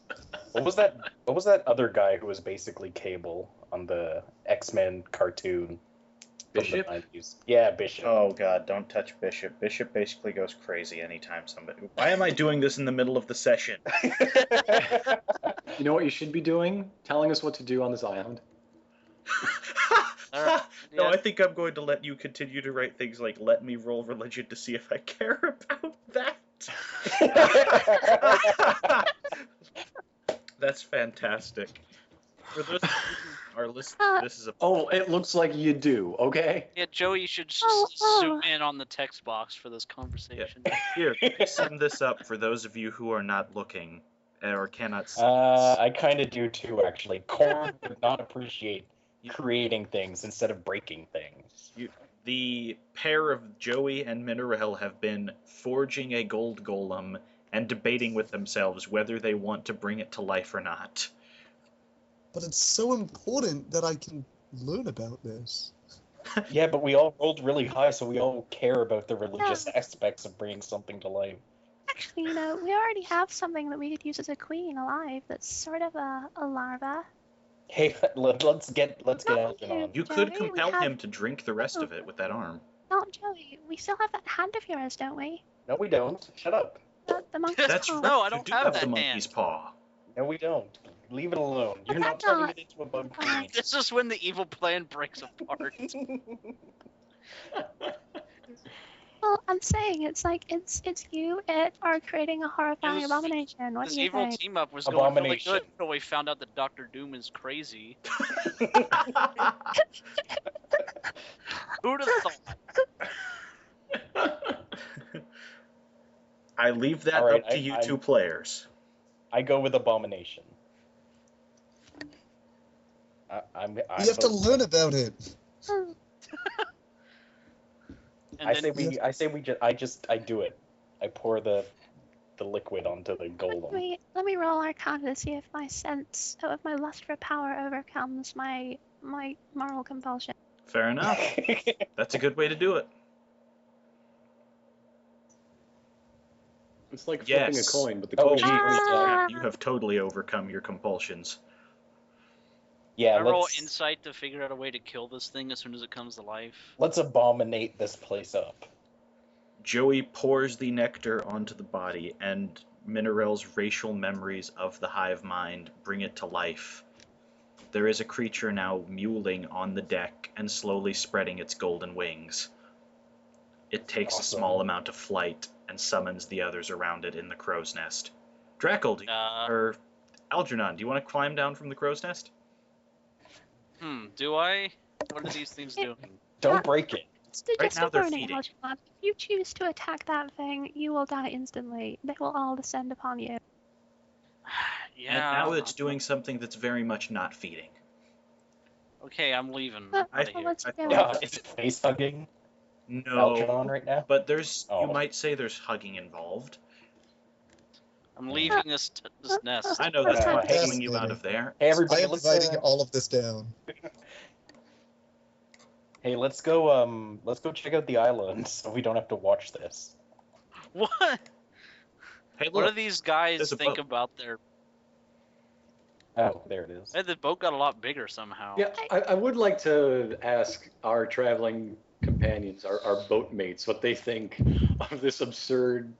What was that other guy who was basically Cable on the X-Men cartoon? from the Bishop? 90s? Yeah, Bishop. Oh, God, don't touch Bishop. Bishop basically goes crazy anytime somebody... Why am I doing this in the middle of the session? You know what you should be doing? Telling us what to do on this island. Alright, No, yeah. I think I'm going to let you continue to write things like "Let me roll religion to see if I care about that." That's fantastic. For those of you who are listening, this is a Oh, it looks like you do. Okay. Yeah, Joey should Oh, zoom in on the text box for this conversation. here. Let me sum this up for those of you who are not looking or cannot see. I kind of do too, actually. Corn would not appreciate creating things instead of breaking things. The pair of Joey and Mineral have been forging a gold golem and debating with themselves whether they want to bring it to life or not. But it's so important that I can learn about this. Yeah, but we all rolled really high, so we all care about the religious aspects of bringing something to life. actually, we already have something that we could use as a queen alive. That's sort of a larva. Hey, let's get Elgin on. You could Joey, we compel have- him to drink the rest of it with that arm. Not Joey. We still have that hand of yours, don't we? No, we don't. Shut up. The monkey's That's paw. right. No, I you don't do have have that the monkey's hand. paw. No, we don't. Leave it alone. You're But not that's turning not- it into a bug Oh. queen. This is when the evil plan breaks apart. Well, I'm saying it's like it's you are creating a horrifying This- abomination. What This do you evil think? team up was going really Abomination. good until we found out that Dr. Doom is crazy. Who'd have thought? I leave that All right, up to you I'm- two players. I go with abomination. I'm We have to vote- learn about it. Hmm. And I then say we I do it. I pour the liquid onto the golem. Let me roll Arcana to see if my sense of my lust for power overcomes my moral compulsion. Fair enough. That's a good way to do it. It's like flipping Yes. a coin, but the Oh, coin. geez. Ah. You have totally overcome your compulsions. Yeah, I roll let's insight to figure out a way to kill this thing as soon as it comes to life. let's abominate this place up. Joey pours the nectar onto the body, and Mineral's racial memories of the hive mind bring it to life. There is a creature now mewling on the deck and slowly spreading its golden wings. It takes a small Awesome. amount of flight and summons the others around it in the crow's nest. Drackle, or Algernon, do you want to climb down from the crow's nest? Do I? What are these things doing? Don't break it. Right now they're warning, feeding. Algernon, if you choose to attack that thing, you will die instantly. They will all descend upon you. Yeah. And now it's doing something that's very much not feeding. Okay, I'm leaving. Well, Out of here. let's I do thought- it. Is it face hugging No, Algernon right now? but there's Oh. you might say there's hugging involved. I'm leaving this nest. I know that's Uh, not hey, pulling you out of there. Hey I everybody, am let's writing all of this down. hey, let's go check out the island so we don't have to watch this. What? Hey, What do look, these guys there's a think boat. about their? Oh, there it is. Hey, the boat got a lot bigger somehow. Yeah, I would like to ask our traveling companions, our boat mates, what they think of this absurd.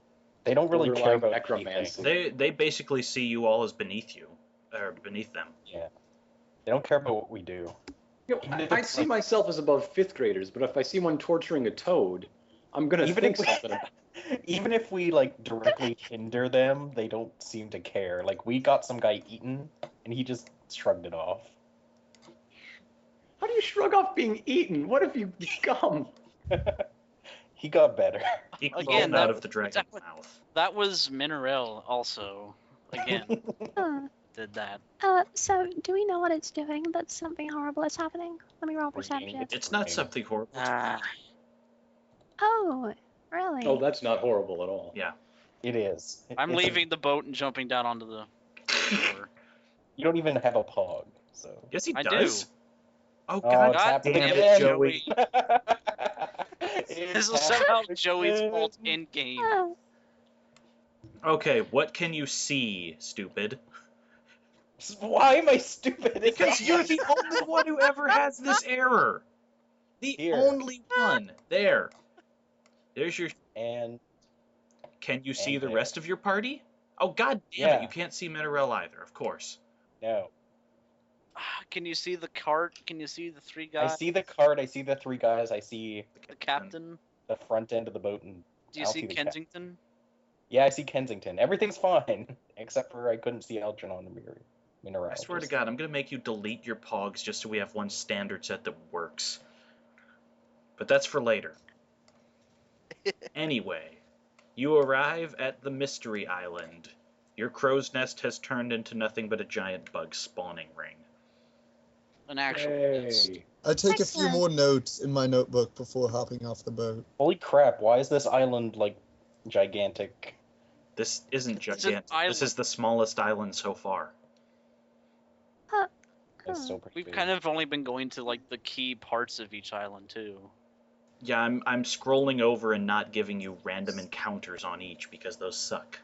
They don't really care borderline about necromancy. anything. they basically see you all as beneath you, or beneath them. Yeah. They don't care about what we do. You know, Even if I it's see like- myself as above fifth graders, but if I see one torturing a toad, I'm gonna Even think if we- something about. Even if we like directly hinder them, they don't seem to care. Like we got some guy eaten and he just shrugged it off. How do you shrug off being eaten? What have you become? He got better. He Again, crawled that- out of the dragon's that was- mouth. That was Mineral also. Again, Huh. did that. So do we know what it's doing? That something horrible is happening? Let me roll Bringing perception. it- It's not something horrible. Oh, really? Oh, that's not horrible at all. Yeah. It is. I'm It's a- leaving the boat and jumping down onto the shore. You don't even have a pog, so. Yes, he I does. do. Oh Oh, God it's God happening damn it, again. Joey. It's This is somehow happening Joey's again. fault in game. Oh, Okay, what can you see, stupid? Why am I stupid? It's Because not you're my- the only one who ever has this error. The Here. only one. There. There's your. And Can you see And the there. rest of your party? Oh God damn Yeah. it! You can't see Mineral either, of course. No. Can you see the cart? Can you see the three I guys? see the cart, I see the 3 guys, I see The captain? the front end of the boat, and Do I you don't see see the captain. Kensington? Yeah, I see Kensington. Everything's fine, except for I couldn't see Algernon the I swear to God, I'm gonna make you delete your pogs just so we have one standard set that works. But that's for later. Anyway, you arrive at the Mystery Island. Your crow's nest has turned into nothing but a giant bug spawning ring. An actual nest. Yay. I take a few Excellent. more notes in my notebook before hopping off the boat. Holy crap, why is this island, like, gigantic? This isn't It's an gigantic. This island. is the smallest island so far. That's so pretty We've big. kind of only been going to like the key parts of each island too. Yeah, I'm scrolling over and not giving you random encounters on each because those suck.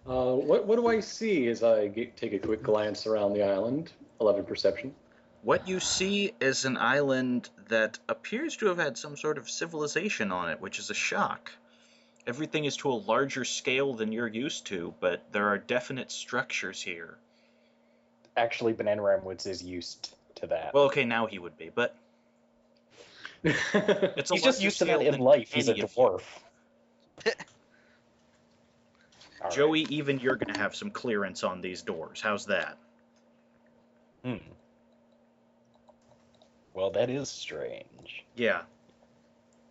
What do I see as I take a quick glance around the island? 11 perception. What you see is an island that appears to have had some sort of civilization on it, which is a shock. Everything is to a larger scale than you're used to, but there are definite structures here. Actually, Banana Ramwoods is used to that. Well, okay, now he would be, but it's a He's just larger used to that scale in than life. He's a any of you. dwarf. All Joey, even you're gonna have some clearance on these doors. How's that? right. Well, that is strange. Yeah.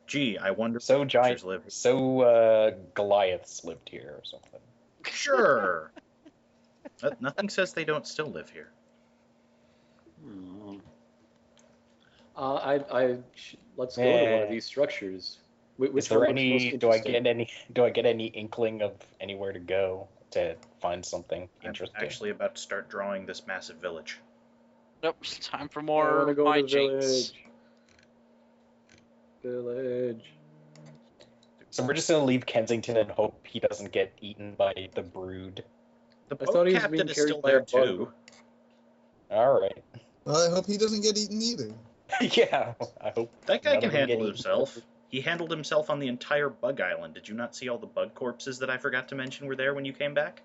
Gee, I wonder So if giant, creatures live here. so Goliaths lived here or something. Sure. Nothing says they don't still live here. Let's go to one of Eh. these structures. Is Which there one looks most any? Do I interesting? get any inkling of anywhere to go to find something interesting? I'm actually about to start drawing this massive village. Nope, it's time for I more want to go my to the jinx. village. So we're just gonna leave Kensington and hope he doesn't get eaten by the brood. The I boat thought he was captain being is carried still by a there bug. too. All right. I hope he doesn't get eaten either. Yeah, I hope That guy none can of them get handle eaten. himself. He handled himself on the entire bug island. Did you not see all the bug corpses that I forgot to mention were there when you came back?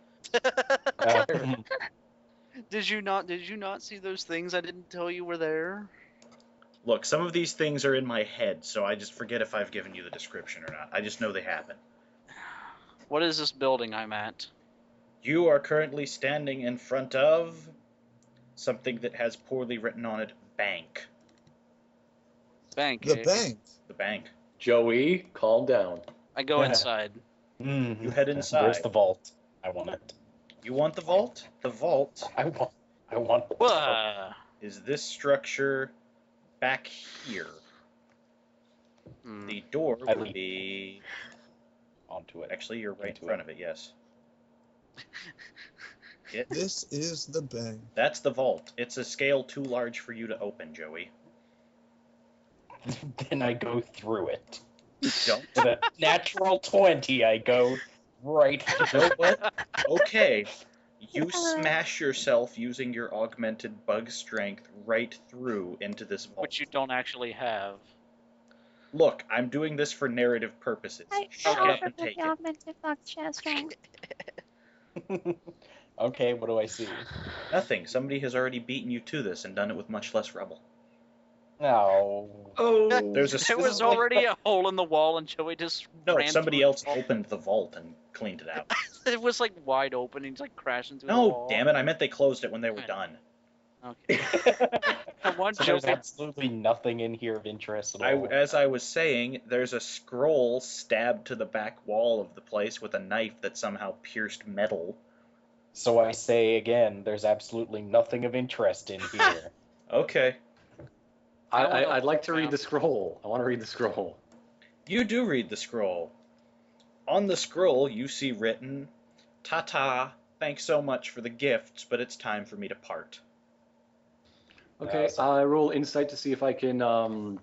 Did you not see those things I didn't tell you were there? Look, some of these things are in my head, so I just forget if I've given you the description or not. I just know they happen. What is this building I'm at? You are currently standing in front of something that has poorly written on it, bank. Bank. The eh? bank. The bank. Joey, calm down. I go inside. You head Where's inside. the vault? I want it. You want the vault? The vault I want. Whoa. is this structure back here. Hmm. The door I would leap. be... Onto it. Actually, you're right Into in front of it, yes. This is the bank. That's the vault. It's a scale too large for you to open, Joey. Then I go through it. Don't. With a natural 20, I go right through it. Okay. You smash yourself using your augmented bug strength right through into this vault. Which you don't actually have. Look, I'm doing this for narrative purposes. I Shut Okay. up and offered with take the it. augmented bug strength. Okay, what do I see? Nothing. Somebody has already beaten you to this and done it with much less rubble. No. Oh, There's a There was already a hole in the wall, and Joey just No, ran somebody through else it. opened the vault and cleaned it out. It was like wide open. He's like crashing through the No, wall. damn it! I meant they closed it when they were I know. done. Okay. I want So there's Joey. absolutely nothing in here of interest at I, all. as I was saying, there's a scroll stabbed to the back wall of the place with a knife that somehow pierced metal. So I say again, there's absolutely nothing of interest in here. Okay. I'd like to read the scroll. I want to read the scroll. You do read the scroll. On the scroll, you see written, "Ta-ta, thanks so much for the gifts, but it's time for me to part." Okay, I roll insight to see if I can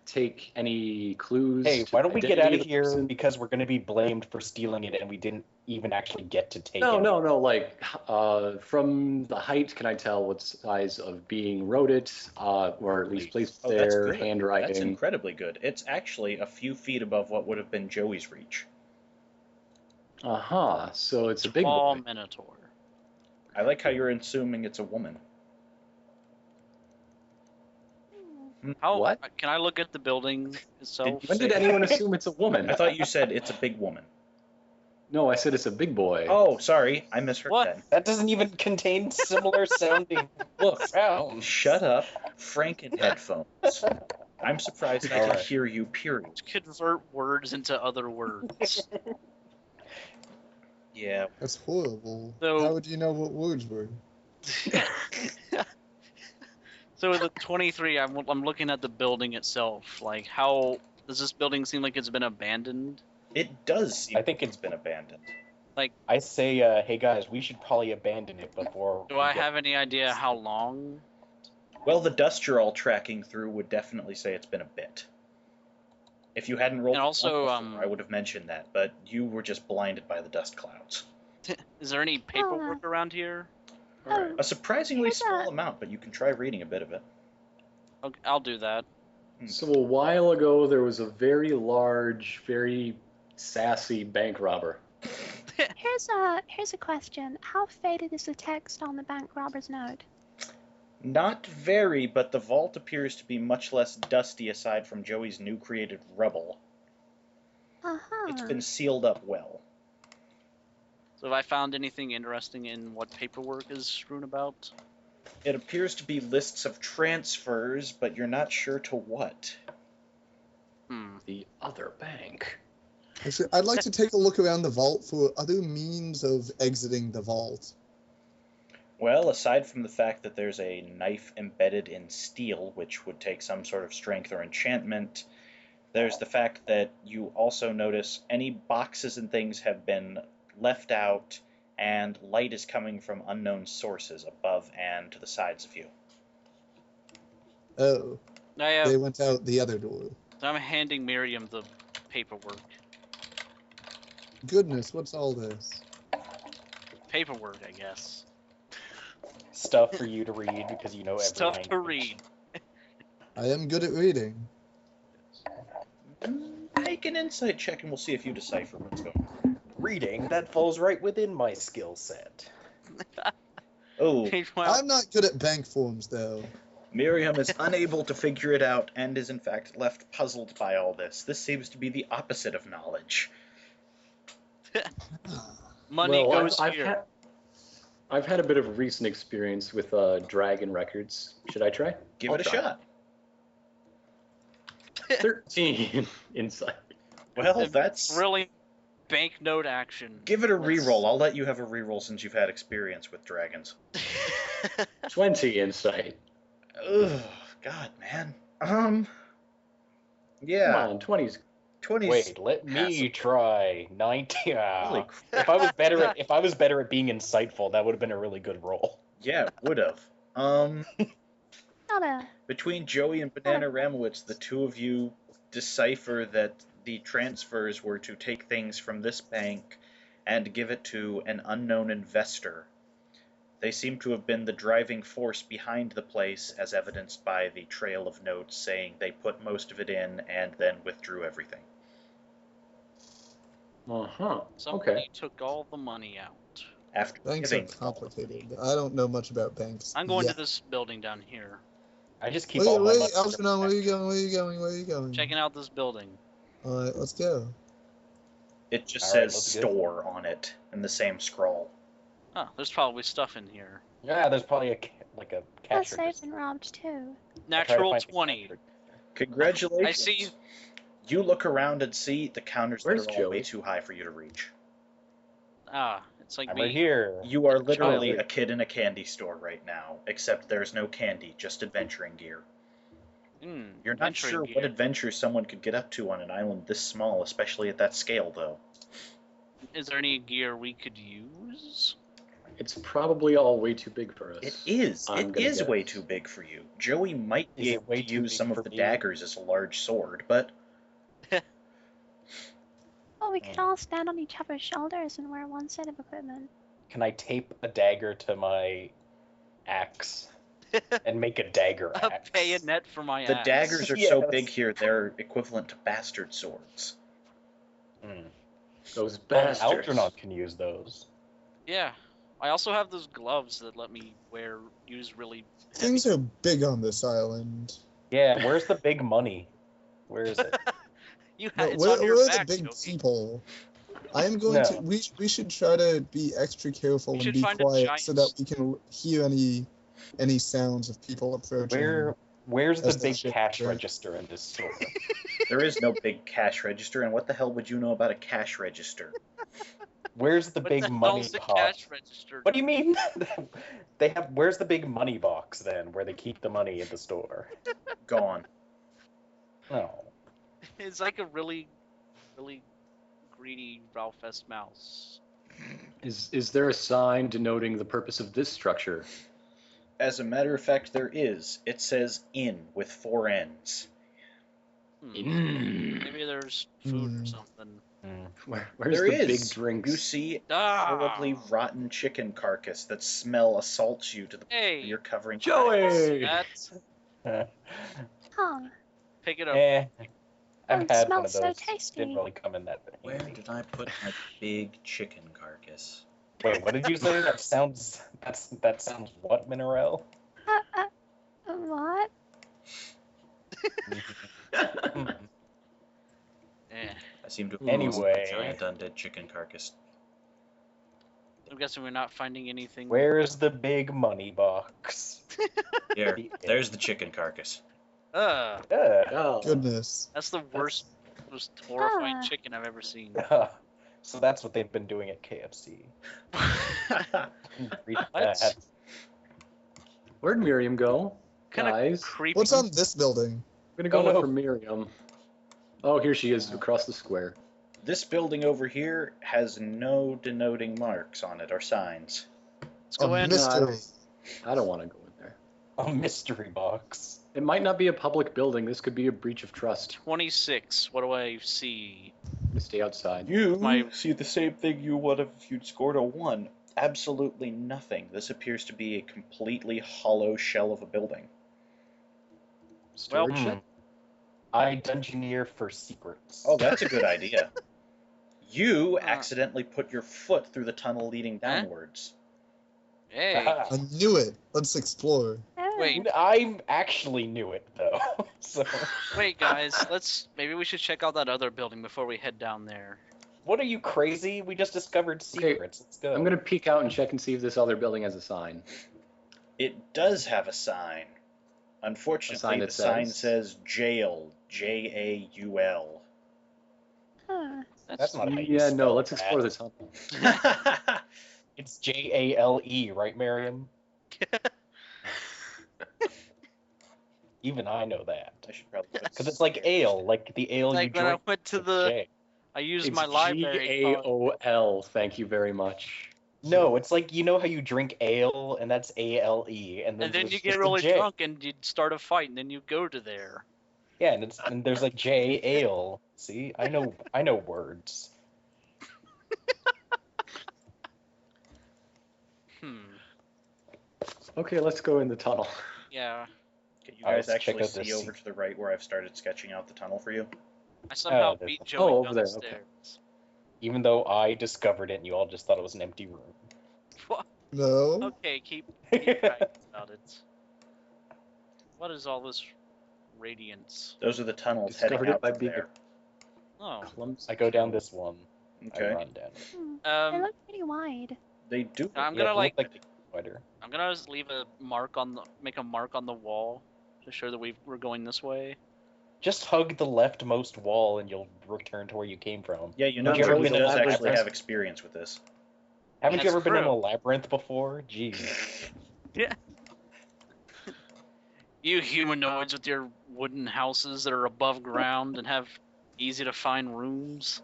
take any clues. Hey, to why don't we get identity out of the here person. because we're going to be blamed for stealing it and we didn't even actually get to take No, it. no. Like, from the height, can I tell what size of being wrote it, or at least placed Oh, that's their good. handwriting? That's incredibly good. It's actually a few feet above what would have been Joey's reach. So it's a big Tall boy. Minotaur. I like how you're assuming it's a woman. How What? can I look at the building itself? you When did say- anyone assume it's a woman? I thought you said it's a big woman. No, I said it's a big boy. Oh, sorry, I misheard What? then. That doesn't even contain similar sounding Look, sounds. shut up, Franken headphones. I'm surprised I can Alright. hear you, period. Convert words into other words. Yeah, That's horrible. So- How would you know what words were? So with the 23, I'm looking at the building itself. Like, how does this building seem like it's been abandoned? it does seem I think it's been abandoned. I say, hey guys, we should probably abandon it before. Do we I get- have any idea how long? Well, the dust you're all tracking through would definitely say it's been a bit. If you hadn't rolled And also, one before, I would have mentioned that, but you were just blinded by the dust clouds. Is there any paperwork around here? Oh, A surprisingly Here's small a- amount, but you can try reading a bit of it. Okay, I'll do that. So a while ago, there was a very large, very sassy bank robber. here's a question. How faded is the text on the bank robber's note? Not very, but the vault appears to be much less dusty aside from Joey's new created rubble. Uh-huh. It's been sealed up well. So have I found anything interesting in what paperwork is strewn about? It appears to be lists of transfers, but you're not sure to what. The other bank. Actually, I'd like to take a look around the vault for other means of exiting the vault. Well, aside from the fact that there's a knife embedded in steel, which would take some sort of strength or enchantment, there's the fact that you also notice any boxes and things have been left out, and light is coming from unknown sources above and to the sides of you. Oh, I they went out the other door. I'm handing Miriam the paperwork. Goodness, what's all this? Paperwork, I guess. Stuff for you to read because you know every Stuff to language. read. I am good at reading. Make an insight check and we'll see if you decipher what's going on. Reading, that falls right within my skill set. Oh, Page one. I'm not good at bank forms, though. Miriam is unable to figure it out and is in fact left puzzled by all this. This seems to be the opposite of knowledge. Money Well, goes here. I've had a bit of recent experience with dragon records. Should I try? Give I'll it a try. shot. 13 insight. Well, that's... Really banknote action. Give it a Let's- reroll. I'll let you have a reroll since you've had experience with dragons. 20 insight. Ugh, God, man. Yeah, Come on, 20's. 20's... Wait, let me passable. try 90. Holy If I was better at being insightful, that would have been a really good roll. Yeah, would have. Not a. Between Joey and Banana Ramowitz, the two of you decipher that the transfers were to take things from this bank and give it to an unknown investor. They seem to have been the driving force behind the place, as evidenced by the trail of notes saying they put most of it in and then withdrew everything. Uh-huh. Somebody Okay. took all the money out. After Banks are giving all of the money. complicated. I don't know much about banks. I'm going yet. to this building down here. I just keep Wait, all my wait, money. Algernon, where are you going? Where are you going? Where are you going? Checking out this building. Alright, let's go. It just All right, says let's go. store on it in the same scroll. Oh, there's probably stuff in here. Yeah, there's probably a The cash safe register. been robbed too. I'll try to Natural find the 20. cash register. Congratulations. I see. You look around and see the counters Where's that are all way Joey? too high for you to reach. Ah, it's like I'm me. right here. You are literally Child. a kid in a candy store right now, except there's no candy, just adventuring gear. You're not adventuring sure gear. what adventure someone could get up to on an island this small, especially at that scale, though. Is there any gear we could use? It's probably all way too big for us. It is. I'm It gonna is guess. way too big for you. Joey might Is be it able way to too use big some for of the me? daggers as a large sword, but Oh, we could all stand on each other's shoulders and wear one set of equipment. Can I tape a dagger to my axe and make a dagger A axe? bayonet for my the axe. daggers are so Yes. big here, they're equivalent to bastard swords. Hmm. Those Well, bastards. Algernon can use those. Yeah. I also have those gloves that let me use really heavy. Things are big on this island. Yeah, where's the big money? Where is it? No, It's on where your are back, the big Yogi. people? I am going to. No. We should try to be extra careful We and should be find a quiet giant so that we can hear any sounds of people approaching. Where's the That's the big shit, cash right? register in this store? There is no big cash register, and what the hell would you know about a cash register? Where's the What big the money hell's the box? cash register? What do you mean? They have. Where's the big money box then, where they keep the money at the store? Gone. No. It's like a really, really greedy Ralph S. Mouse. Is there a sign denoting the purpose of this structure? As a matter of fact, there is. It says "in" with 4 N's. Maybe there's food or something. Where's There the is. big drinks? You see Ah! horribly rotten chicken carcass that smell assaults you to the point Hey, where you're covering eyes. Joey! That's Huh. pick it up. I've Oh, had it one smells of so those. tasty. Didn't really come in that Where handy. did I put my big chicken carcass? Wait, what did you say? That sounds what, Minerel? What? Eh. I seem to have Anyway. a giant undead chicken carcass. I'm guessing we're not finding anything. Where's the big money box? There, there's the chicken carcass. Ugh. Oh. Goodness. That's the worst, most horrifying Ah. chicken I've ever seen. So that's what they've been doing at KFC. Read What? that. Where'd Miriam go? Kind of Guys, creepy. What's on this building? I'm gonna go Oh, look no. for Miriam. Oh, here she is across the square. This building over here has no denoting marks on it or signs. Let's go A in. mystery. I don't want to go in there. A mystery box. It might not be a public building. This could be a breach of trust. 26. What do I see? I'm gonna stay outside. You My- see the same thing you would have if you'd scored a 1. Absolutely nothing. This appears to be a completely hollow shell of a building. Storage Well, shed? I dungeoneer for secrets. Oh, that's a good idea. You accidentally put your foot through the tunnel leading downwards. Hey. I knew it. Let's explore. Oh. Wait. I actually knew it though. So Wait, guys. Maybe we should check out that other building before we head down there. what are you crazy? We just discovered secrets. Let's go. I'm gonna peek out and check and see if this other building has a sign. It does have a sign. Unfortunately, A sign the that sign says? says jail. Jaul. Huh. That's not how you Yeah, spell no, let's that. explore the tunnel. It's Jale, right, Miriam? Even I know that. I should probably put Because it's like ale, like the ale Like you when I drink. went to with the, J. I used It's my library card. G-A-O-L. Thank you very much. No, it's like you know how you drink ale, and that's Ale, and And then there's you just get a really J. drunk and you start a fight, and then you go to there. Yeah, and there's like J ale. See, I know words. Okay, let's go in the tunnel. Yeah. Can you Alright, guys let's check actually out this see over to the right where I've started sketching out the tunnel for you? I somehow there's beat a- Joey over down there, the okay. stairs. Even though I discovered it, and you all just thought it was an empty room. No. Okay, keep bragging about it. What is all this radiance? Those are the tunnels Discovered heading it out by from being there. Oh. Clumsy I go down kill. this one. I Okay. run down it. They Um, look pretty wide. They do. I'm Yeah, gonna they look like, the spider. I'm gonna just leave a mark on the, make a mark on the wall to show that we're going this way. Just hug the leftmost wall, and you'll return to where you came from. Yeah, you know Have you ever Joey been does in a actually labyrinth? have experience with this. Haven't you That's ever been in true. a labyrinth before? Jeez. Yeah. You humanoids with your wooden houses that are above ground and have easy to find rooms.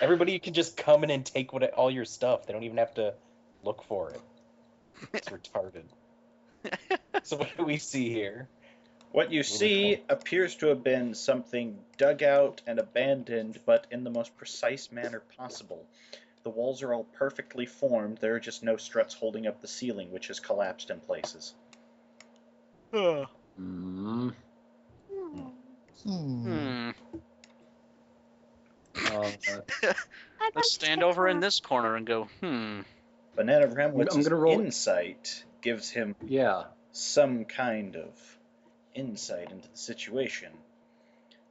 Everybody can just come in and take all your stuff. They don't even have to look for it. It's retarded. So what do we see here? What you see appears to have been something dug out and abandoned, but in the most precise manner possible. The walls are all perfectly formed, there are just no struts holding up the ceiling, which has collapsed in places. Mm. Hmm. Hmm. Uh, I'd like Let's to stand check over in out- this corner and go, Banana I'm Ramwitz's gonna roll. insight gives him Yeah. some kind of insight into the situation.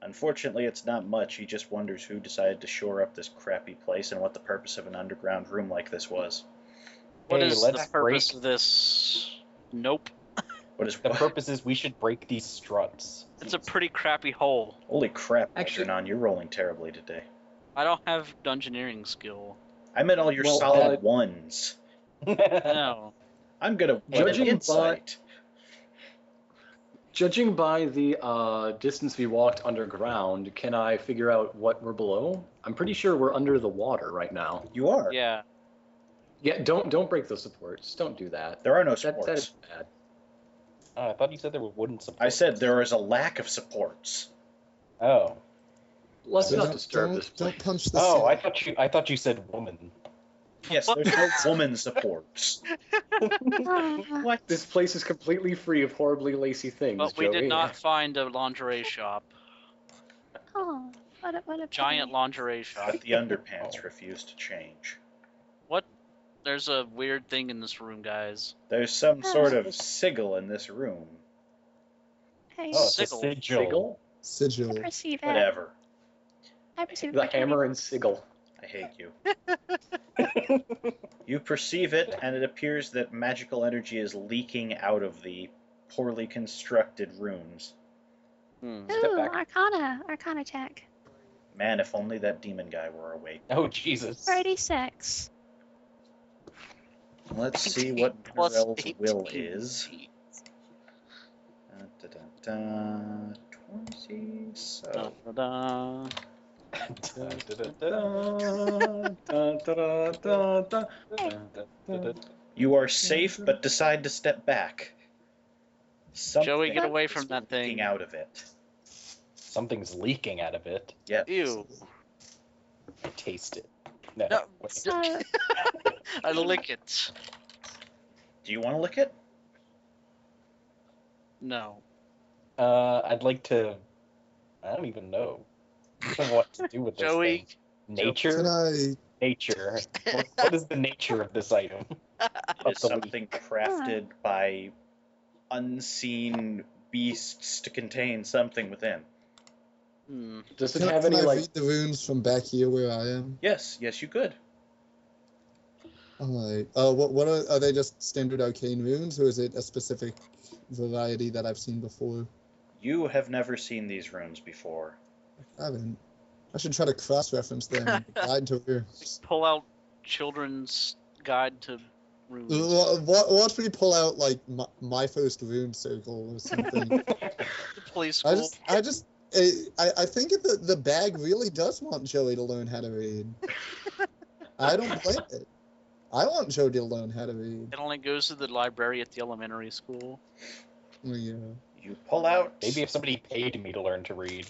Unfortunately, it's not much. He just wonders who decided to shore up this crappy place and what the purpose of an underground room like this was. What Hey, is the let's purpose break. of this? Nope. What is The what? purpose is we should break these struts. It's a pretty crappy hole. Holy crap, Actually- Algernon, you're rolling terribly today. I don't have dungeoneering skill. I meant all your Well, solid ones. No. I'm gonna win an Judging by- insight. Judging by the distance we walked underground, can I figure out what we're below? I'm pretty sure we're under the water right now. You are. Yeah. Yeah, don't break those supports. Don't do that. There are no That supports. is bad. Oh, I thought you said there were wooden supports. I said there is a lack of supports. Oh. Let's Don't- not disturb this place. Don't punch the Oh, ceiling. I thought you said woman. Yes, there's no woman supports. Ah, This place is completely free of horribly lacy things. But we Joey. did not find a lingerie shop. oh, what a Giant pity. lingerie shop. But the underpants refuse to change. What? There's a weird thing in this room, guys. There's some sort of sigil in this room. Hey, Oh, it's a Sigil. sigil. Sigil? I Sigil. perceive it. Whatever. I perceive The it. hammer and sigil. I hate you. You perceive it, and it appears that magical energy is leaking out of the poorly constructed rooms. Step Ooh, back. Arcana check. Man, if only that demon guy were awake. Oh, Jesus. 36. Let's see what Plus Burrell's 18. will is. 20, so... Da-da-da. You are safe, but decide to step back. Something Joey, get away is from that leaking thing. out of it. Something's leaking out of it. Yeah. Ew. I taste it. No. No. wait. I lick it. Do you want to lick it? No. I'd like to. I don't even know what to do with this Joey. thing. Nature? Can I? Nature. What is the nature of this item? It Of is the something crafted by unseen beasts to contain something within. Hmm. Does it Can, have can any I like? read the runes from back here where I am? Yes, yes, you could. Alright. What are they? Just standard arcane runes, or is it a specific variety that I've seen before? You have never seen these runes before. I haven't. I should try to cross-reference them. in the Guide to runes. Pull out children's guide to runes. Watch me pull out like my first rune circle or something. The police I school. just, I think the bag really does want Joey to learn how to read. I don't blame it. I want Joey to learn how to read. It only goes to the library at the elementary school. Oh, yeah. You pull out Maybe if somebody paid me to learn to read.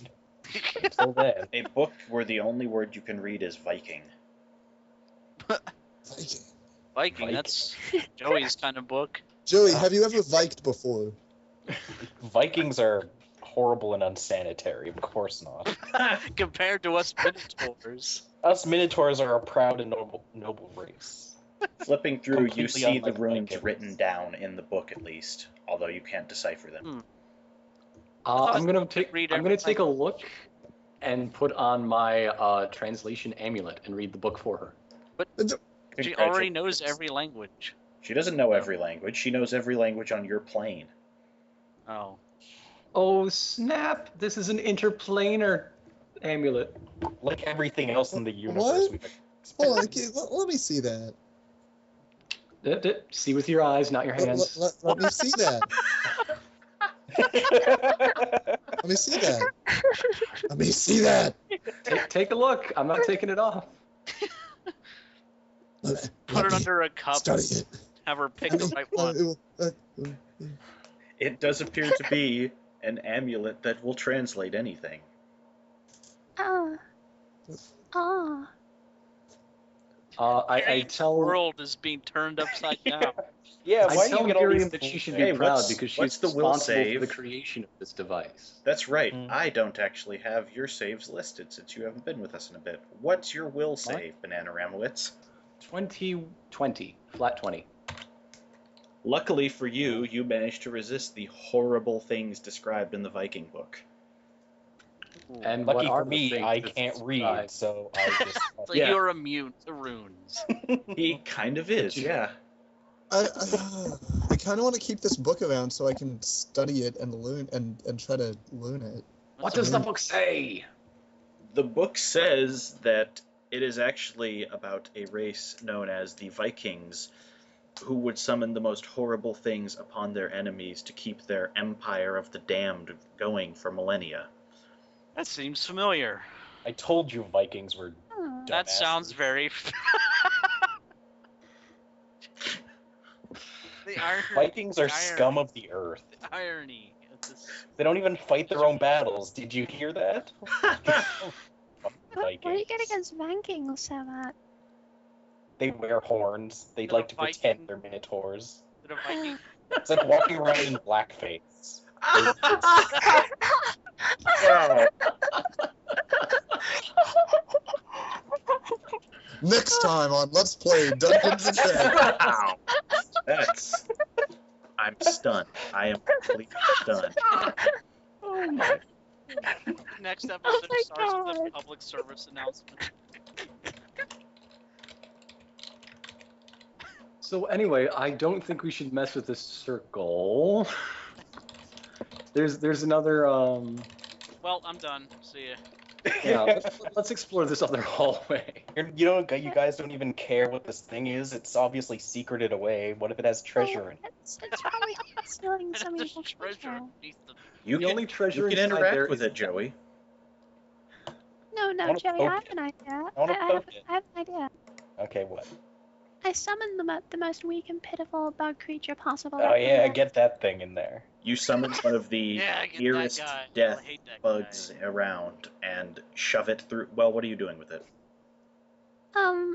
Until then. a book where the only word you can read is Viking. Viking. Viking, that's Joey's kind of book. Joey, have you ever viked before? Vikings are horrible and unsanitary. Of course not. Compared to us Minotaurs. Us Minotaurs are a proud and noble race. Flipping through, you Completely see the unlike runes Vikings. written down in the book at least, although you can't decipher them. I'm gonna take. Read I'm gonna take a everything. look, and put on my translation amulet and read the book for her. She already knows every language. She doesn't know every language. She knows every language on your plane. Oh. Oh snap! This is an interplanar amulet. Like everything else in the universe. What? we've Hold on, experienced. let me see that. See with your eyes, not your hands. Let me see that. Let me see that. Let me see that. Take a look. I'm not taking it off. Put it under a cup. Study it. Have her pick the right one. It does appear to be an amulet that will translate anything. Ah. Ah. I The tell world is being turned upside down. Yeah, I why do tell you get all Miriam these that she cool should things? be Hey, proud what's- because what's she's the will responsible save? for the creation of this device. That's right. Mm. I don't actually have your saves listed since you haven't been with us in a bit. What's your will save, Banana Ramowitz? 2020. Flat 20. Luckily for you, you managed to resist the horrible things described in the Viking book. And Lucky what are for the me, things I that's can't read, described? so I just. So Yeah. you're immune to runes. He kind of is, yeah. I kind of want to keep this book around so I can study it and learn and try to learn it. What does the book say? The book says that it is actually about a race known as the Vikings, who would summon the most horrible things upon their enemies to keep their empire of the damned going for millennia. That seems familiar. I told you Vikings were. Hmm. That Dumbasses. sounds very. The irony. Vikings are the scum of the earth. The irony of this. They don't even fight their own battles. Did you hear that? What do you get Vikings. against Vikings so much? They wear horns. They They're like to Viking. pretend they're minotaurs. Did a Viking? It's like walking around in blackface. Next time on Let's Play Dungeons and Dragons. Wow. That's... I'm stunned. I am completely stunned. Oh my. Next episode Oh my starts with a God. public service announcement. So anyway, I don't think we should mess with this circle. There's another Well, I'm done. See ya. yeah. Let's explore this other hallway. You guys don't even care what this thing is. It's obviously secreted away. What if it has treasure in it? It's probably stealing some There's evil treasure treasure. underneath the. You The can, only treasure you can inside interact there with is- it, Joey. No, I wanna Joey, poke I have it. an idea. I wanna I poke it. have an idea. Okay, what? I summoned the most weak and pitiful bug creature possible. Oh that yeah, can get that thing in there. You summon one of the Yeah, I get that nearest guy. death I hate that bugs around and shove it through. Well, what are you doing with it? mm,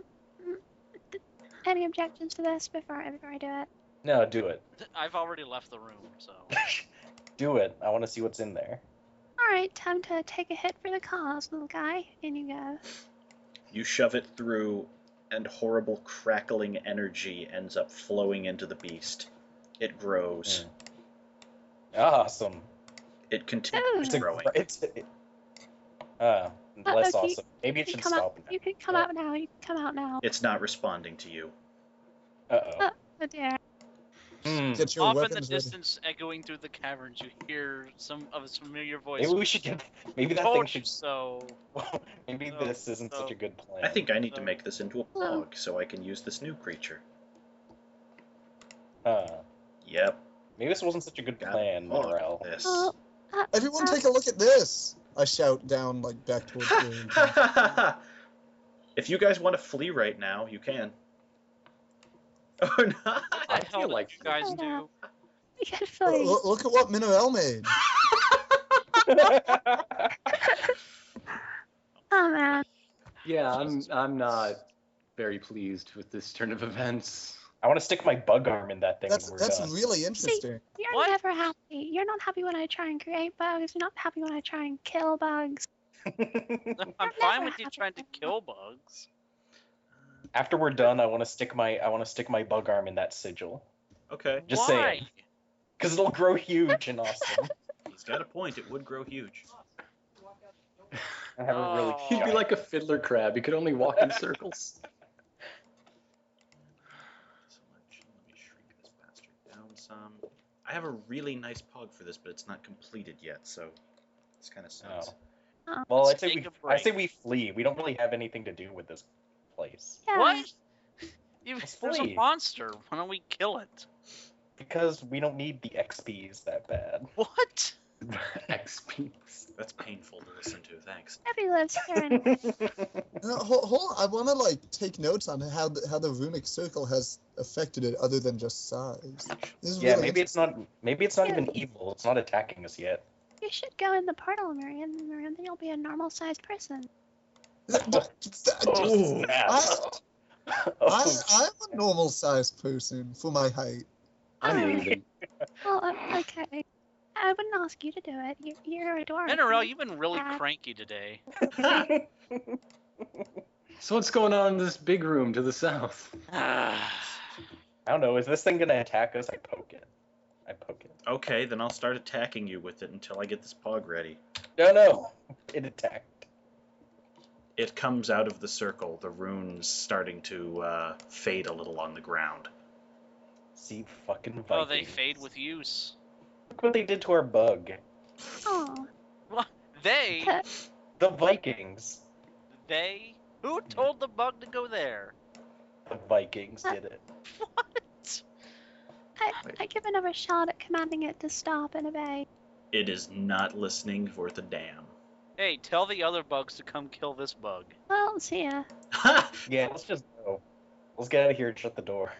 Any objections to this before I do it? No, do it. I've already left the room, so. Do it. I want to see what's in there. Alright, time to take a hit for the cause, little guy. In you go. You shove it through, and horrible crackling energy ends up flowing into the beast. It grows. Awesome. It continues It's a, growing. less okay, awesome. Maybe it You should come out. stop now. You can come out now. You can come out now. It's not responding to you. Uh-oh. Oh dear. Get your Off in the weapons ready. distance, echoing through the caverns, you hear some of its familiar voice. Maybe we should get. Maybe that Told thing you should. so. Maybe No, this isn't such no. a good plan. I think I need to So- make this into a Hello. pog so I can use this new creature. Yep. Maybe this wasn't such a good Got plan, pog Morel. this. Oh, Everyone take a look at this! I shout down, like, back towards the If you guys want to flee right now, you can. Oh no! What the I hell feel did like you guys Oh, no. do? you can flee. Look at what Minerel made. Oh man. Yeah, I'm not very pleased with this turn of events. I want to stick my bug arm in that thing That's when we're done. really interesting. You're What? never happy. You're not happy when I try and create bugs. You're not happy when I try and kill bugs. I'm fine with you trying to kill bugs. After we're done, I want to stick my bug arm in that sigil. Okay. Just Why? saying. Because it'll grow huge and awesome. He's got a point. It would grow huge. I have a really Oh. He'd be giant- like a fiddler crab. He could only walk in circles. So let me shrink this bastard down some. I have a really nice pog for this, but it's not completed yet, so this kind of sucks. Oh. Well, Let's I say take a I say break. we flee. We don't really have anything to do with this place Yeah. What? Let's There's a flee. monster. Why don't we kill it? because we don't need the XPs that bad. What? XP. That's painful to listen to. Thanks. Nobody lives here anymore. No, hold on. I want to like take notes on how the runic circle has affected it, other than just size. This is Yeah, really maybe it's not even evil. It's not attacking us yet. You should go in the portal, Miriam. Miriam, then you'll be a normal-sized person. Oh, I'm a normal-sized person for my height. I'm leaving. Well, okay. I wouldn't ask you to do it. You're a dwarf. NRL, you've been really Bad. cranky today. So what's going on in this big room to the south? I don't know. Is this thing gonna attack us? I poke it. Okay, then I'll start attacking you with it until I get this pog ready. No. It attacked. It comes out of the circle, the runes starting to fade a little on the ground. See, fucking Vikings. Oh, they fade with use. Look what they did to our bug. Oh, What? They? The Vikings. They? Who told the bug to go there? The Vikings did it. What? I give another shot at commanding it to stop and obey. It is not listening worth a damn. Hey, tell the other bugs to come kill this bug. Well, see ya. Ha! Yeah, let's just go. Let's get out of here and shut the door.